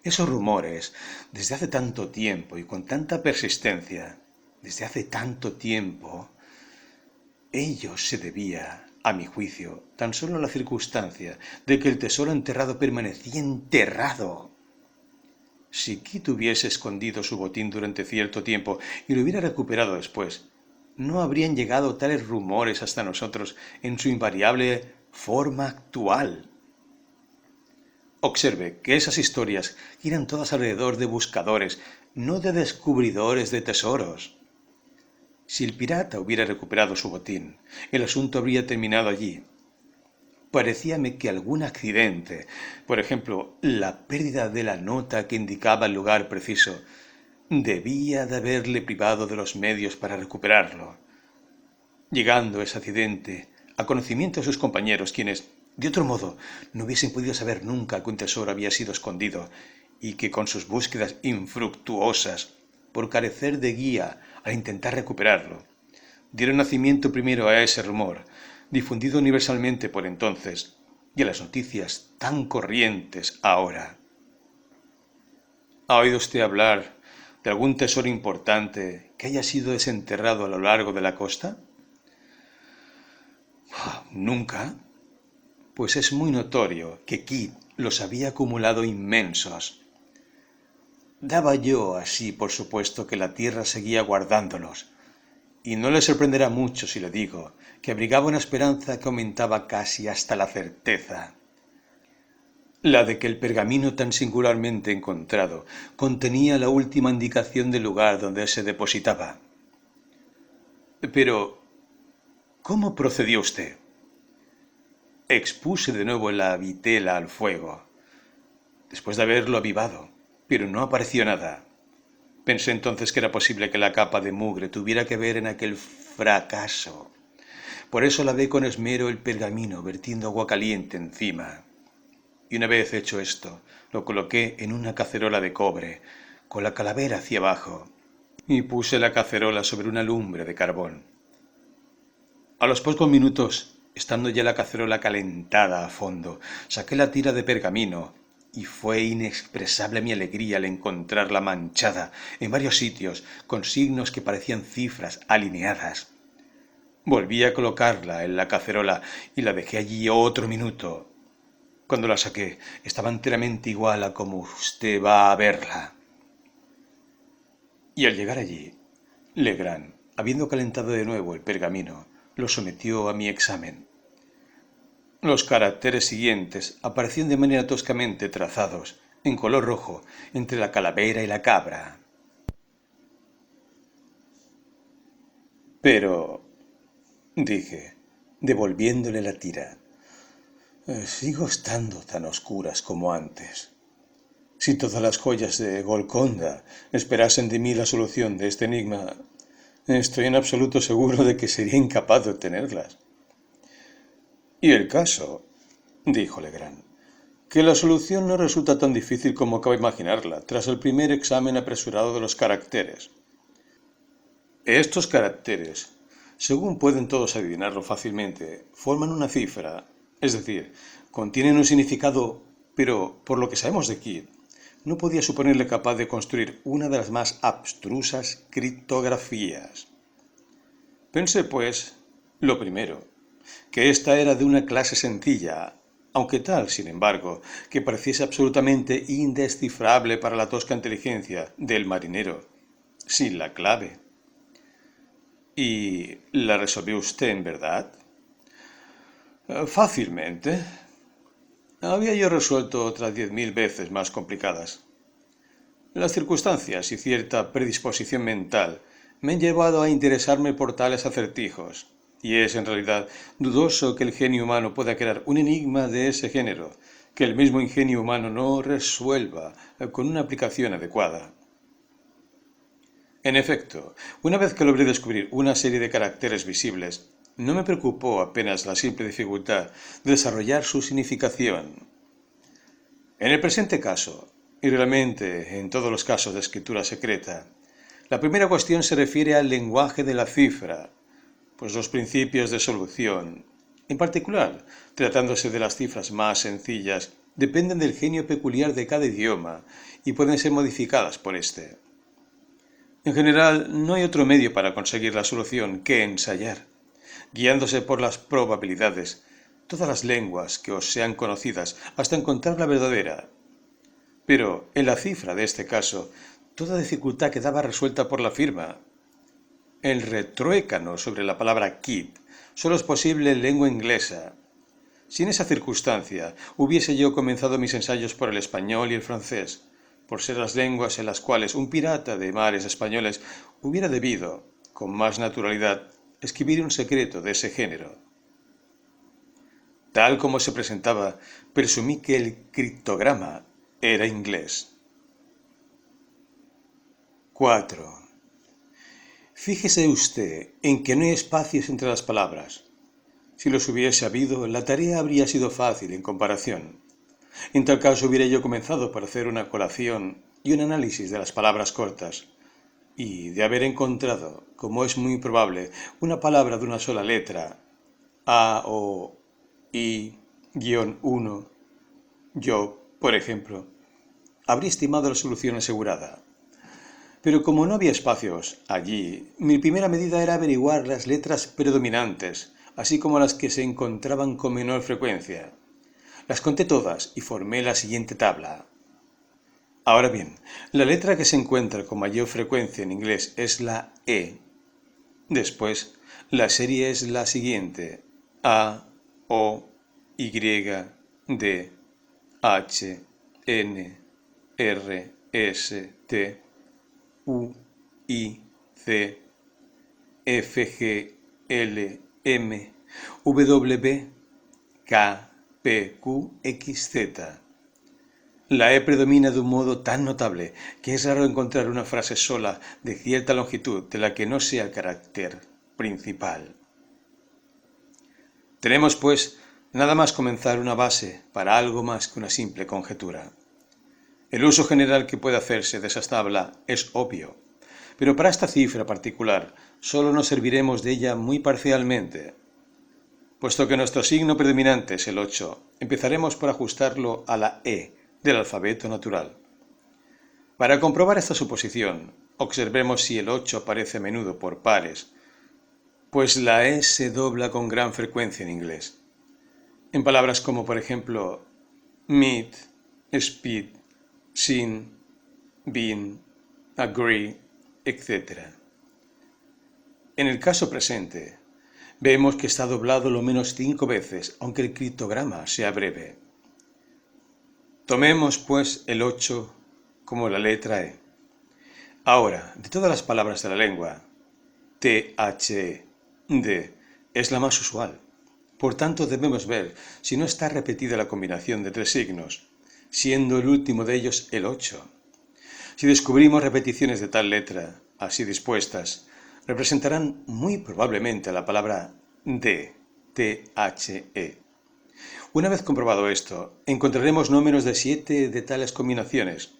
Esos rumores, desde hace tanto tiempo y con tanta persistencia, desde hace tanto tiempo, ello se debía, a mi juicio, tan solo a la circunstancia de que el tesoro enterrado permanecía enterrado. Si Kit hubiese escondido su botín durante cierto tiempo y lo hubiera recuperado después, no habrían llegado tales rumores hasta nosotros en su invariable forma actual. Observe que esas historias giran todas alrededor de buscadores, no de descubridores de tesoros. Si el pirata hubiera recuperado su botín, el asunto habría terminado allí. Parecíame que algún accidente, por ejemplo, la pérdida de la nota que indicaba el lugar preciso, debía de haberle privado de los medios para recuperarlo. Llegando ese accidente a conocimiento de sus compañeros, quienes, de otro modo, no hubiesen podido saber nunca que un tesoro había sido escondido y que con sus búsquedas infructuosas, por carecer de guía al intentar recuperarlo, dieron nacimiento primero a ese rumor, difundido universalmente por entonces, y a las noticias tan corrientes ahora. ¿Ha oído usted hablar de algún tesoro importante que haya sido desenterrado a lo largo de la costa? ¿Nunca? Pues es muy notorio que Kidd los había acumulado inmensos. Daba yo así por supuesto que la tierra seguía guardándolos, y no le sorprenderá mucho si le digo que abrigaba una esperanza que aumentaba casi hasta la certeza, la de que el pergamino tan singularmente encontrado contenía la última indicación del lugar donde se depositaba. Pero, ¿cómo procedió usted? Expuse de nuevo la vitela al fuego, después de haberlo avivado, pero no apareció nada. Pensé entonces que era posible que la capa de mugre tuviera que ver en aquel fracaso. Por eso lavé con esmero el pergamino, vertiendo agua caliente encima. Y una vez hecho esto, lo coloqué en una cacerola de cobre, con la calavera hacia abajo, y puse la cacerola sobre una lumbre de carbón. A los pocos minutos, estando ya la cacerola calentada a fondo, saqué la tira de pergamino, y fue inexpresable mi alegría al encontrarla manchada en varios sitios con signos que parecían cifras alineadas. Volví a colocarla en la cacerola y la dejé allí otro minuto. Cuando la saqué, estaba enteramente igual a como usted va a verla. Y al llegar allí, Legrand, habiendo calentado de nuevo el pergamino, lo sometió a mi examen. Los caracteres siguientes aparecían de manera toscamente trazados, en color rojo, entre la calavera y la cabra. Pero, dije, devolviéndole la tira, Sigo estando tan oscuras como antes. Si todas las joyas de Golconda esperasen de mí la solución de este enigma, estoy en absoluto seguro de que sería incapaz de obtenerlas. Y el caso, dijo Legrand, que la solución no resulta tan difícil como acabo de imaginarla tras el primer examen apresurado de los caracteres. Estos caracteres, según pueden todos adivinarlo fácilmente, forman una cifra, es decir, contienen un significado, pero por lo que sabemos de Kidd, no podía suponerle capaz de construir una de las más abstrusas criptografías. Pensé, pues, lo primero, que ésta era de una clase sencilla, aunque tal, sin embargo, que pareciese absolutamente indescifrable para la tosca inteligencia del marinero, sin la clave. ¿Y la resolvió usted, en verdad? Fácilmente. Había yo resuelto otras 10.000 veces más complicadas. Las circunstancias y cierta predisposición mental me han llevado a interesarme por tales acertijos, y es en realidad dudoso que el genio humano pueda crear un enigma de ese género, que el mismo ingenio humano no resuelva con una aplicación adecuada. En efecto, una vez que logré descubrir una serie de caracteres visibles, no me preocupó apenas la simple dificultad de desarrollar su significación. En el presente caso, y realmente en todos los casos de escritura secreta, la primera cuestión se refiere al lenguaje de la cifra, pues los principios de solución, en particular, tratándose de las cifras más sencillas, dependen del genio peculiar de cada idioma y pueden ser modificadas por éste. En general, no hay otro medio para conseguir la solución que ensayar, guiándose por las probabilidades, todas las lenguas que os sean conocidas hasta encontrar la verdadera. Pero en la cifra de este caso, toda dificultad quedaba resuelta por la firma. El retruécano sobre la palabra Kidd solo es posible en lengua inglesa. Si en esa circunstancia hubiese yo comenzado mis ensayos por el español y el francés, por ser las lenguas en las cuales un pirata de mares españoles hubiera debido, con más naturalidad, escribir un secreto de ese género. Tal como se presentaba, presumí que el criptograma era inglés. 4. Fíjese usted en que no hay espacios entre las palabras. Si los hubiese habido, la tarea habría sido fácil en comparación. En tal caso hubiera yo comenzado por hacer una colación y un análisis de las palabras cortas, y de haber encontrado, como es muy probable, una palabra de una sola letra, A o I-1, yo, por ejemplo, habría estimado la solución asegurada. Pero como no había espacios allí, mi primera medida era averiguar las letras predominantes, así como las que se encontraban con menor frecuencia. Las conté todas y formé la siguiente tabla. Ahora bien, la letra que se encuentra con mayor frecuencia en inglés es la E. Después, la serie es la siguiente: A, O, Y, D, H, N, R, S, T, U, I, C, F, G, L, M, W, K, P, Q, X, Z. La E predomina de un modo tan notable que es raro encontrar una frase sola de cierta longitud de la que no sea el carácter principal. Tenemos, pues, nada más comenzar una base para algo más que una simple conjetura. El uso general que puede hacerse de esa tabla es obvio, pero para esta cifra particular solo nos serviremos de ella muy parcialmente. Puesto que nuestro signo predominante es el 8, empezaremos por ajustarlo a la E del alfabeto natural. Para comprobar esta suposición, observemos si el 8 aparece a menudo por pares, pues la E se dobla con gran frecuencia en inglés. En palabras como, por ejemplo, meet, speed, sin, been, agree, etc. En el caso presente, vemos que está doblado lo menos 5 veces, aunque el criptograma sea breve. Tomemos, pues, el 8 como la letra E. Ahora, de todas las palabras de la lengua, T-H-E-D es la más usual. Por tanto, debemos ver si no está repetida la combinación de tres signos, siendo el último de ellos el 8. Si descubrimos repeticiones de tal letra, así dispuestas, representarán muy probablemente la palabra de, T-H-E. Una vez comprobado esto, encontraremos números de 7 de tales combinaciones,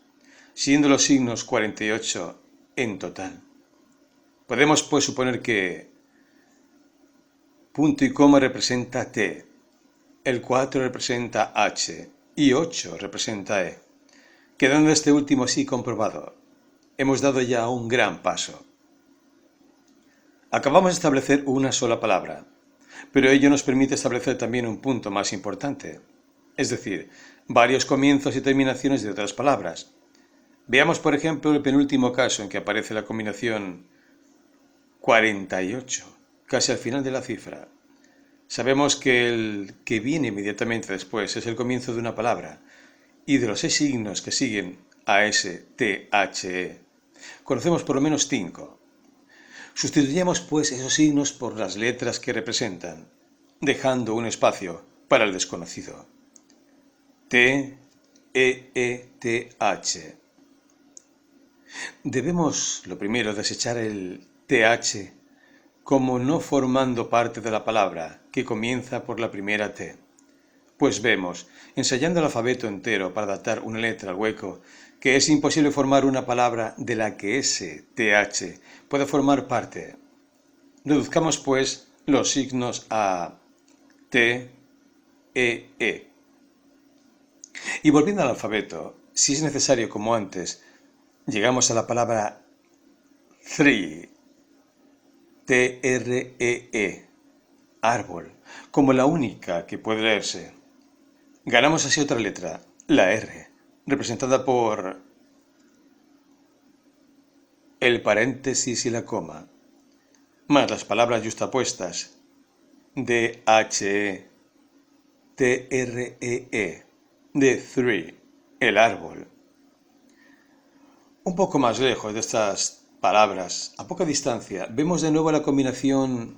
siendo los signos 48 en total. Podemos pues suponer que punto y coma representa T, el 4 representa H y 8 representa E. Quedando este último así comprobado, hemos dado ya un gran paso. Acabamos de establecer una sola palabra, pero ello nos permite establecer también un punto más importante, es decir, varios comienzos y terminaciones de otras palabras. Veamos, por ejemplo, el penúltimo caso en que aparece la combinación 48, casi al final de la cifra. Sabemos que el que viene inmediatamente después es el comienzo de una palabra, y de los 6 signos que siguen a ese THE, conocemos por lo menos 5. Sustituyamos pues esos signos por las letras que representan, dejando un espacio para el desconocido. T, E, E, T, H. Debemos, lo primero, desechar el TH como no formando parte de la palabra que comienza por la primera T. Pues vemos, ensayando el alfabeto entero para adaptar una letra al hueco, que es imposible formar una palabra de la que ese TH pueda formar parte. Reduzcamos pues los signos a T, E, E. Y volviendo al alfabeto, si es necesario como antes, llegamos a la palabra tree, T-R-E-E, árbol, como la única que puede leerse. Ganamos así otra letra, la R, representada por el paréntesis y la coma, más las palabras yuxtapuestas D-H-E, T-R-E-E, de tree, el árbol. Un poco más lejos de estas palabras, a poca distancia, vemos de nuevo la combinación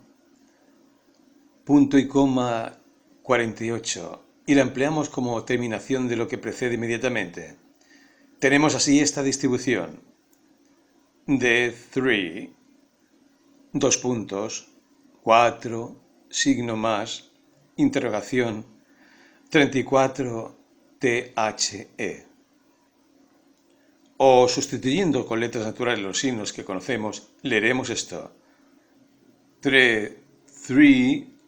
punto y coma 48 y la empleamos como terminación de lo que precede inmediatamente. Tenemos así esta distribución de 3, 2 puntos, 4, signo más, interrogación, 34, THE. O sustituyendo con letras naturales los signos que conocemos, leeremos esto. 3,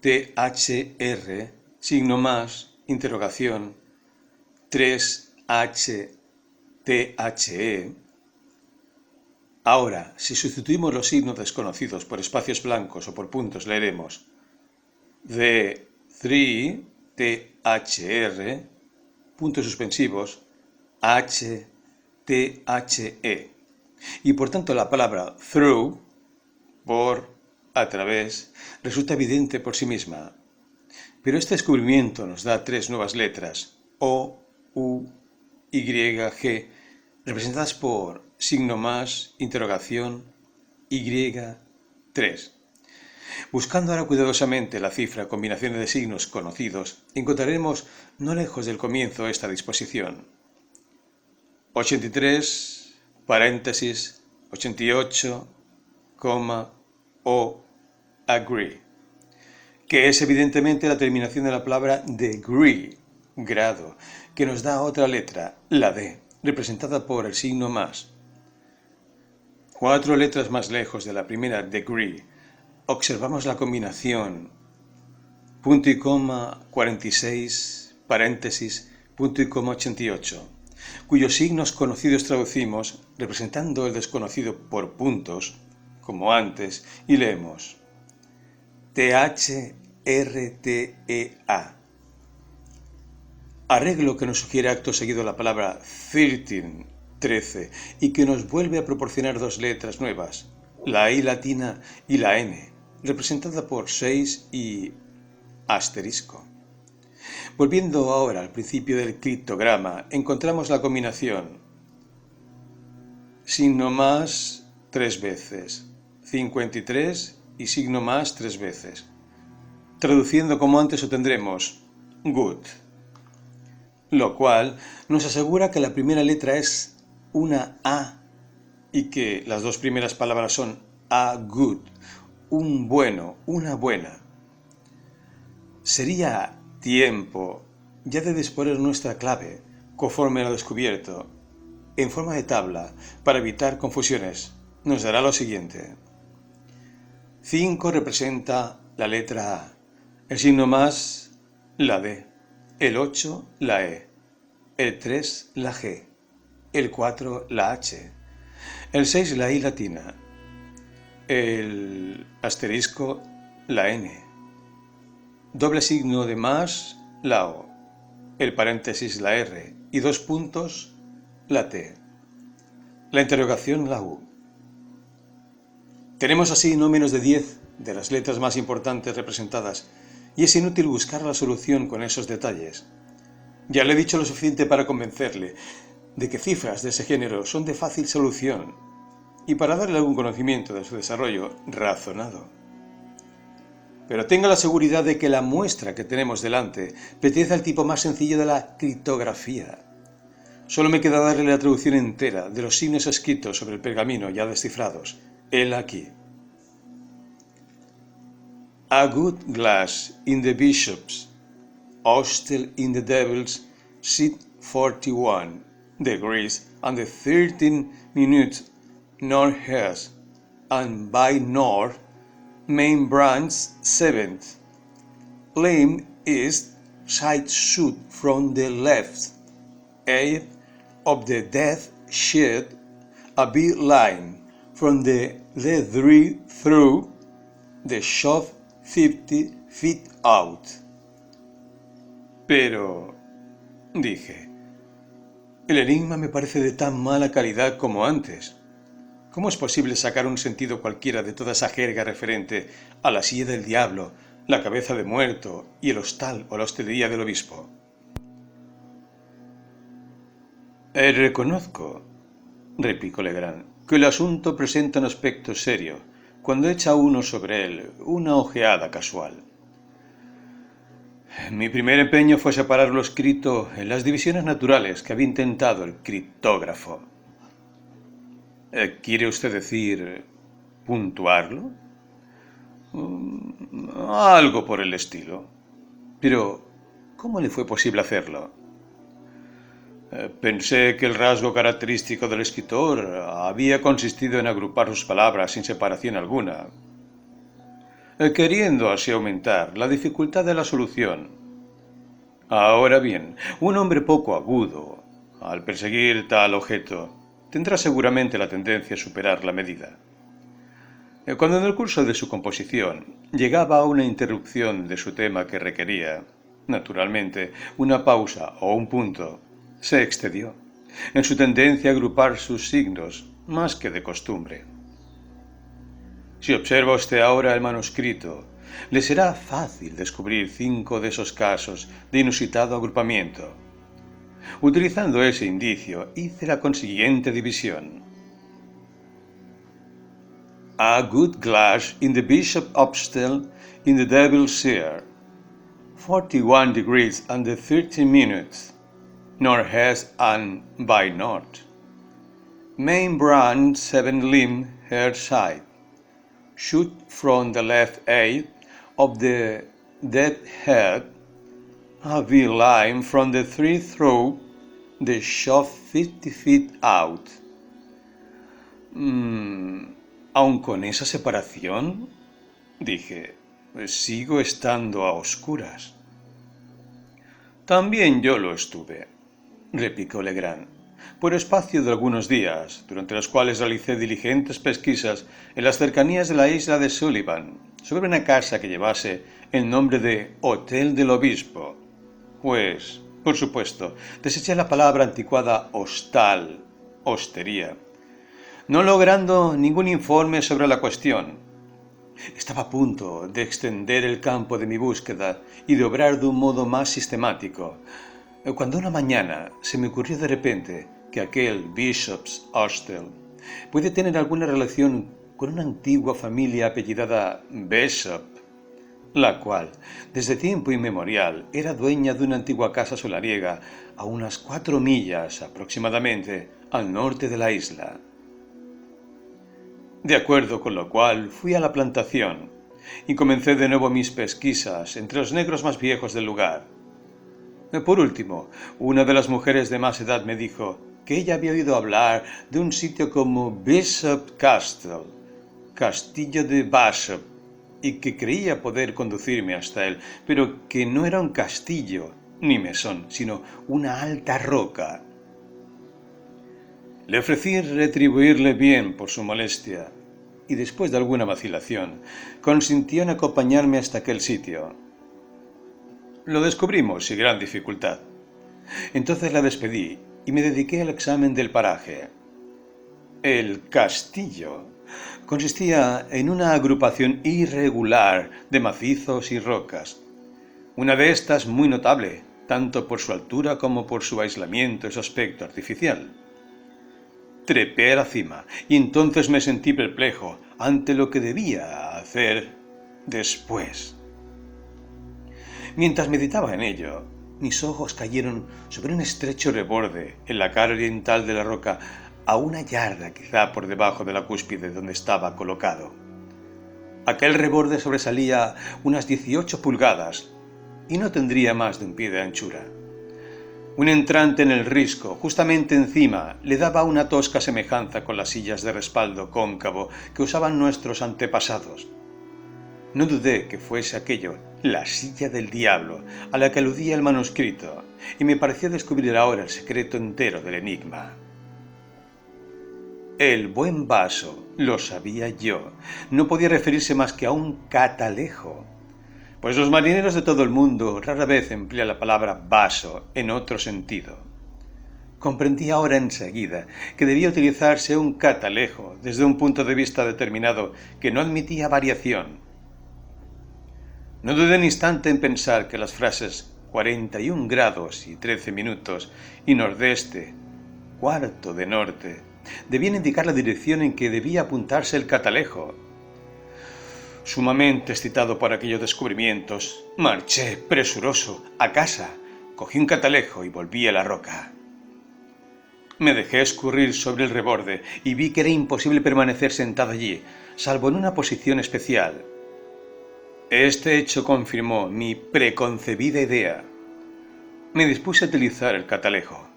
THR, signo más, interrogación, 3H, THE. Ahora, si sustituimos los signos desconocidos por espacios blancos o por puntos, leeremos The 3, THR, puntos suspensivos, H, THE. Y por tanto la palabra through, por, a través, resulta evidente por sí misma. Pero este descubrimiento nos da 3 nuevas letras, O, U, Y, G, representadas por signo más, interrogación, Y3. Buscando ahora cuidadosamente la cifra combinaciones de signos conocidos, encontraremos no lejos del comienzo esta disposición. 83, paréntesis, 88, O, agree, que es evidentemente la terminación de la palabra degree, grado, que nos da otra letra, la D, representada por el signo más. 4 letras más lejos de la primera degree, observamos la combinación punto y coma 46, paréntesis, punto y coma 88, cuyos signos conocidos traducimos representando el desconocido por puntos, como antes, y leemos THRTEA. Arreglo que nos sugiere acto seguido la palabra 13, y que nos vuelve a proporcionar 2 letras nuevas, la I latina y la N, representada por 6 y asterisco. Volviendo ahora al principio del criptograma, encontramos la combinación signo más 3 veces, 53 y signo más 3 veces. Traduciendo como antes obtendremos good, lo cual nos asegura que la primera letra es una A y que las dos primeras palabras son a good, un bueno, una buena. Sería tiempo ya de disponer nuestra clave, conforme lo descubierto, en forma de tabla, para evitar confusiones. Nos dará lo siguiente. 5 representa la letra A, el signo más la D, el 8 la E, el 3 la G, el 4 la H, el 6 la I latina, el asterisco la N, doble signo de más la O, el paréntesis la R y 2 puntos la T, la interrogación la U. Tenemos así no menos de 10 de las letras más importantes representadas y es inútil buscar la solución con esos detalles. Ya le he dicho lo suficiente para convencerle de que cifras de ese género son de fácil solución y para darle algún conocimiento de su desarrollo razonado. Pero tenga la seguridad de que la muestra que tenemos delante pertenece al tipo más sencillo de la criptografía. Solo me queda darle la traducción entera de los signos escritos sobre el pergamino ya descifrados. Él aquí. A good glass in the bishop's, hostel in the devil's, seat 41 degrees and the 13 minutes north and by north, main branch 7th, lane east, side shoot from the left, 8th of the death shed, a big line from the D3 through the shove 50 feet out. Pero, dije, el enigma me parece de tan mala calidad como antes. ¿Cómo es posible sacar un sentido cualquiera de toda esa jerga referente a la silla del diablo, la cabeza de muerto y el hostal o la hostería del obispo? Reconozco, replicó Legrand, que el asunto presenta un aspecto serio cuando echa uno sobre él una ojeada casual. Mi primer empeño fue separar lo escrito en las divisiones naturales que había intentado el criptógrafo. ¿Quiere usted decir puntuarlo? Algo por el estilo. Pero, ¿cómo le fue posible hacerlo? Pensé que el rasgo característico del escritor había consistido en agrupar sus palabras sin separación alguna, queriendo así aumentar la dificultad de la solución. Ahora bien, un hombre poco agudo, al perseguir tal objeto, tendrá seguramente la tendencia a superar la medida. Cuando en el curso de su composición llegaba a una interrupción de su tema que requería, naturalmente, una pausa o un punto, se excedió en su tendencia a agrupar sus signos más que de costumbre. Si observa usted ahora el manuscrito, le será fácil descubrir 5 de esos casos de inusitado agrupamiento. Utilizando ese indicio, hice la consiguiente división. A good glass in the bishop upstairs in the devil's ear, 41 degrees and 30 minutes, north and by north. Main branch 7 limb her side. Shoot from the left 8 of the dead head, a V line from the 3 through the shove 50 feet out. Aun con esa separación, dije, sigo estando a oscuras. También yo lo estuve, replicó Legrand, por espacio de algunos días, durante los cuales realicé diligentes pesquisas en las cercanías de la isla de Sullivan, sobre una casa que llevase el nombre de Hotel del Obispo, pues, por supuesto, deseché la palabra anticuada hostal, hostería, no logrando ningún informe sobre la cuestión. Estaba a punto de extender el campo de mi búsqueda y de obrar de un modo más sistemático, cuando una mañana se me ocurrió de repente que aquel Bishop's Hostel puede tener alguna relación con una antigua familia apellidada Bishop, la cual, desde tiempo inmemorial, era dueña de una antigua casa solariega a unas 4 millas aproximadamente al norte de la isla. De acuerdo con lo cual fui a la plantación y comencé de nuevo mis pesquisas entre los negros más viejos del lugar. Por último, una de las mujeres de más edad me dijo que ella había oído hablar de un sitio como Bishop Castle, Castillo de Bishop, y que creía poder conducirme hasta él, pero que no era un castillo ni mesón, sino una alta roca. Le ofrecí retribuirle bien por su molestia, y después de alguna vacilación, consintió en acompañarme hasta aquel sitio. Lo descubrimos sin gran dificultad. Entonces la despedí y me dediqué al examen del paraje. El castillo consistía en una agrupación irregular de macizos y rocas. Una de estas muy notable, tanto por su altura como por su aislamiento y su aspecto artificial. Trepé a la cima y entonces me sentí perplejo ante lo que debía hacer después. Mientras meditaba en ello, mis ojos cayeron sobre un estrecho reborde en la cara oriental de la roca, a una yarda quizá por debajo de la cúspide donde estaba colocado. Aquel reborde sobresalía unas 18 pulgadas y no tendría más de un pie de anchura. Un entrante en el risco, justamente encima, le daba una tosca semejanza con las sillas de respaldo cóncavo que usaban nuestros antepasados. No dudé que fuese aquello la silla del diablo a la que aludía el manuscrito, y me pareció descubrir ahora el secreto entero del enigma. El buen vaso, lo sabía yo, no podía referirse más que a un catalejo, pues los marineros de todo el mundo rara vez emplean la palabra vaso en otro sentido. Comprendí ahora enseguida que debía utilizarse un catalejo desde un punto de vista determinado que no admitía variación. No dudé un instante en pensar que las frases 41 grados y 13 minutos y nordeste, cuarto de norte, debían indicar la dirección en que debía apuntarse el catalejo. Sumamente excitado por aquellos descubrimientos, marché presuroso a casa, cogí un catalejo y volví a la roca. Me dejé escurrir sobre el reborde y vi que era imposible permanecer sentado allí, salvo en una posición especial. Este hecho confirmó mi preconcebida idea. Me dispuse a utilizar el catalejo.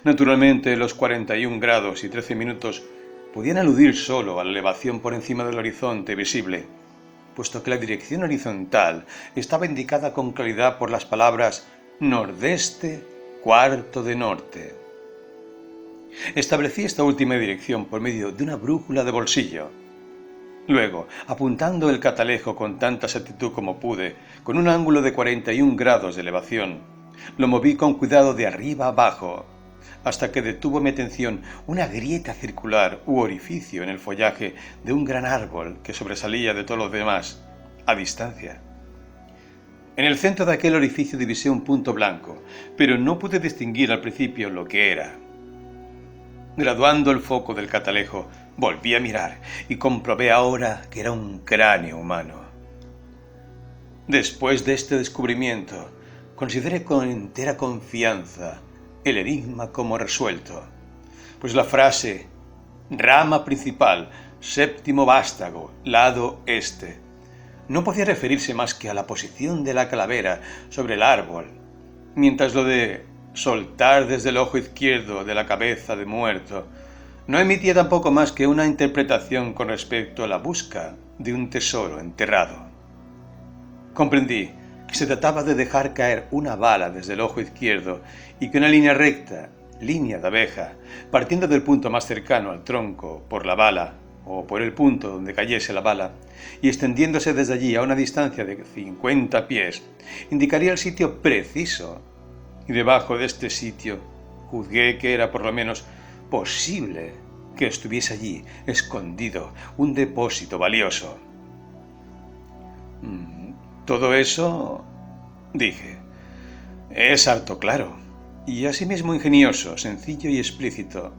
Naturalmente, los 41 grados y 13 minutos podían aludir solo a la elevación por encima del horizonte visible, puesto que la dirección horizontal estaba indicada con claridad por las palabras nordeste, cuarto de norte. Establecí esta última dirección por medio de una brújula de bolsillo. Luego, apuntando el catalejo con tanta exactitud como pude, con un ángulo de 41 grados de elevación, lo moví con cuidado de arriba a abajo, hasta que detuvo mi atención una grieta circular u orificio en el follaje de un gran árbol que sobresalía de todos los demás, a distancia. En el centro de aquel orificio divisé un punto blanco, pero no pude distinguir al principio lo que era. Graduando el foco del catalejo, volví a mirar y comprobé ahora que era un cráneo humano. Después de este descubrimiento, consideré con entera confianza el enigma como resuelto, pues la frase rama principal, séptimo vástago, lado este, no podía referirse más que a la posición de la calavera sobre el árbol, mientras lo de soltar desde el ojo izquierdo de la cabeza de muerto no emitía tampoco más que una interpretación con respecto a la busca de un tesoro enterrado. Comprendí que se trataba de dejar caer una bala desde el ojo izquierdo y que una línea recta, línea de abeja, partiendo del punto más cercano al tronco por la bala o por el punto donde cayese la bala y extendiéndose desde allí a una distancia de 50 pies, indicaría el sitio preciso, y debajo de este sitio juzgué que era por lo menos posible que estuviese allí escondido un depósito valioso. Todo eso, dije, es harto claro, y asimismo ingenioso, sencillo y explícito.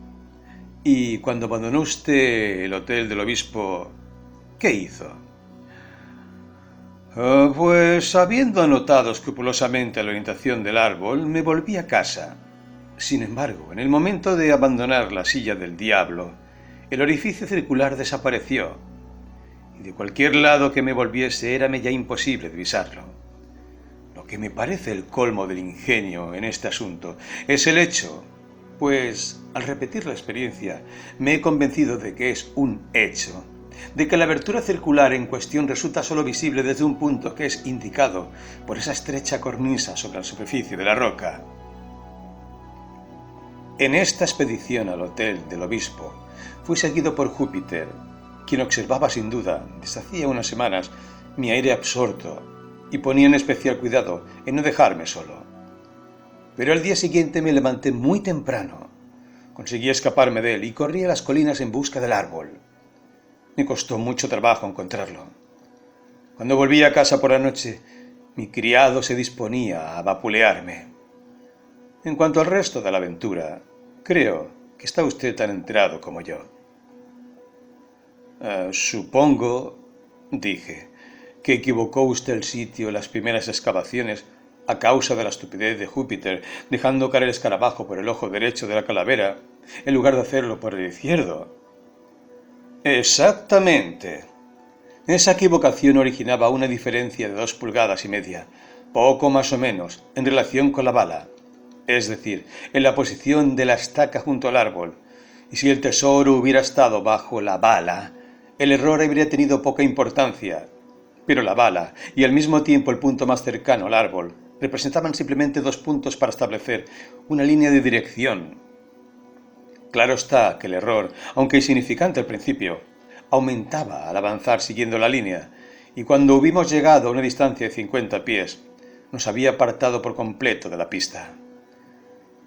Y cuando abandonó usted el hotel del obispo, ¿qué hizo? Pues habiendo anotado escrupulosamente la orientación del árbol, me volví a casa. Sin embargo, en el momento de abandonar la silla del diablo, el orificio circular desapareció, y de cualquier lado que me volviese érame ya imposible divisarlo. Lo que me parece el colmo del ingenio en este asunto es el hecho, pues al repetir la experiencia me he convencido de que es un hecho, de que la abertura circular en cuestión resulta solo visible desde un punto que es indicado por esa estrecha cornisa sobre la superficie de la roca. En esta expedición al hotel del obispo fui seguido por Júpiter, quien observaba sin duda, desde hacía unas semanas, mi aire absorto y ponía en especial cuidado en no dejarme solo. Pero al día siguiente me levanté muy temprano, conseguí escaparme de él y corrí a las colinas en busca del árbol. Me costó mucho trabajo encontrarlo. Cuando volví a casa por la noche, mi criado se disponía a vapulearme. En cuanto al resto de la aventura, creo que está usted tan enterado como yo. Supongo, dije, que equivocó usted el sitio en las primeras excavaciones a causa de la estupidez de Júpiter, dejando caer el escarabajo por el ojo derecho de la calavera, en lugar de hacerlo por el izquierdo. Exactamente. Esa equivocación originaba una diferencia de 2,5 pulgadas, poco más o menos, en relación con la bala, es decir, en la posición de la estaca junto al árbol, y si el tesoro hubiera estado bajo la bala, el error habría tenido poca importancia, pero la bala y al mismo tiempo el punto más cercano al árbol representaban simplemente 2 puntos para establecer una línea de dirección. Claro está que el error, aunque insignificante al principio, aumentaba al avanzar siguiendo la línea, y cuando hubimos llegado a una distancia de 50 pies, nos había apartado por completo de la pista.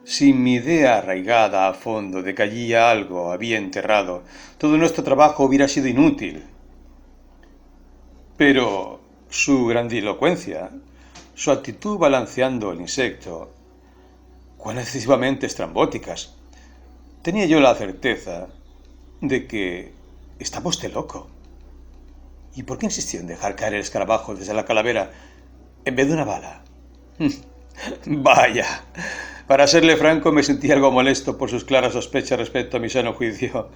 Sin mi idea arraigada a fondo de que allí algo había enterrado, todo nuestro trabajo hubiera sido inútil. Pero su grandilocuencia, su actitud balanceando el insecto, cuán excesivamente estrambóticas, tenía yo la certeza de que estaba usted loco. ¿Y por qué insistió en dejar caer el escarabajo desde la calavera en vez de una bala? Vaya, para serle franco me sentí algo molesto por sus claras sospechas respecto a mi sano juicio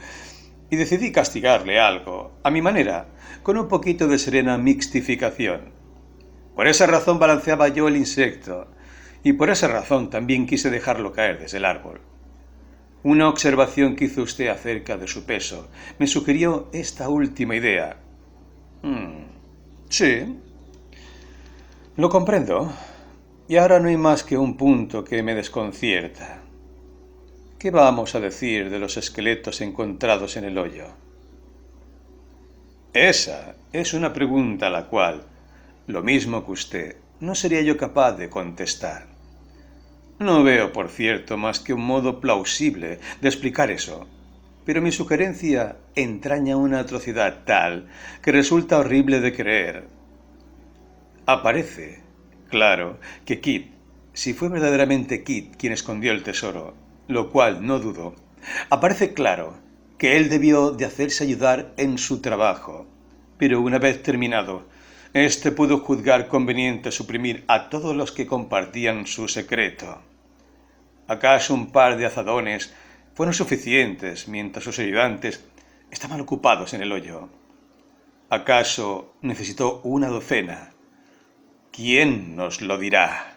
y decidí castigarle algo, a mi manera, con un poquito de serena mixtificación. Por esa razón balanceaba yo el insecto y por esa razón también quise dejarlo caer desde el árbol. Una observación que hizo usted acerca de su peso me sugirió esta última idea. Sí, lo comprendo. Y ahora no hay más que un punto que me desconcierta. ¿Qué vamos a decir de los esqueletos encontrados en el hoyo? Esa es una pregunta a la cual, lo mismo que usted, no sería yo capaz de contestar. No veo, por cierto, más que un modo plausible de explicar eso, pero mi sugerencia entraña una atrocidad tal que resulta horrible de creer. Aparece, claro, que Kidd, si fue verdaderamente Kidd quien escondió el tesoro, lo cual no dudo, aparece claro que él debió de hacerse ayudar en su trabajo, pero una vez terminado, éste pudo juzgar conveniente suprimir a todos los que compartían su secreto. ¿Acaso un par de azadones fueron suficientes mientras sus ayudantes estaban ocupados en el hoyo? ¿Acaso necesitó una docena? ¿Quién nos lo dirá?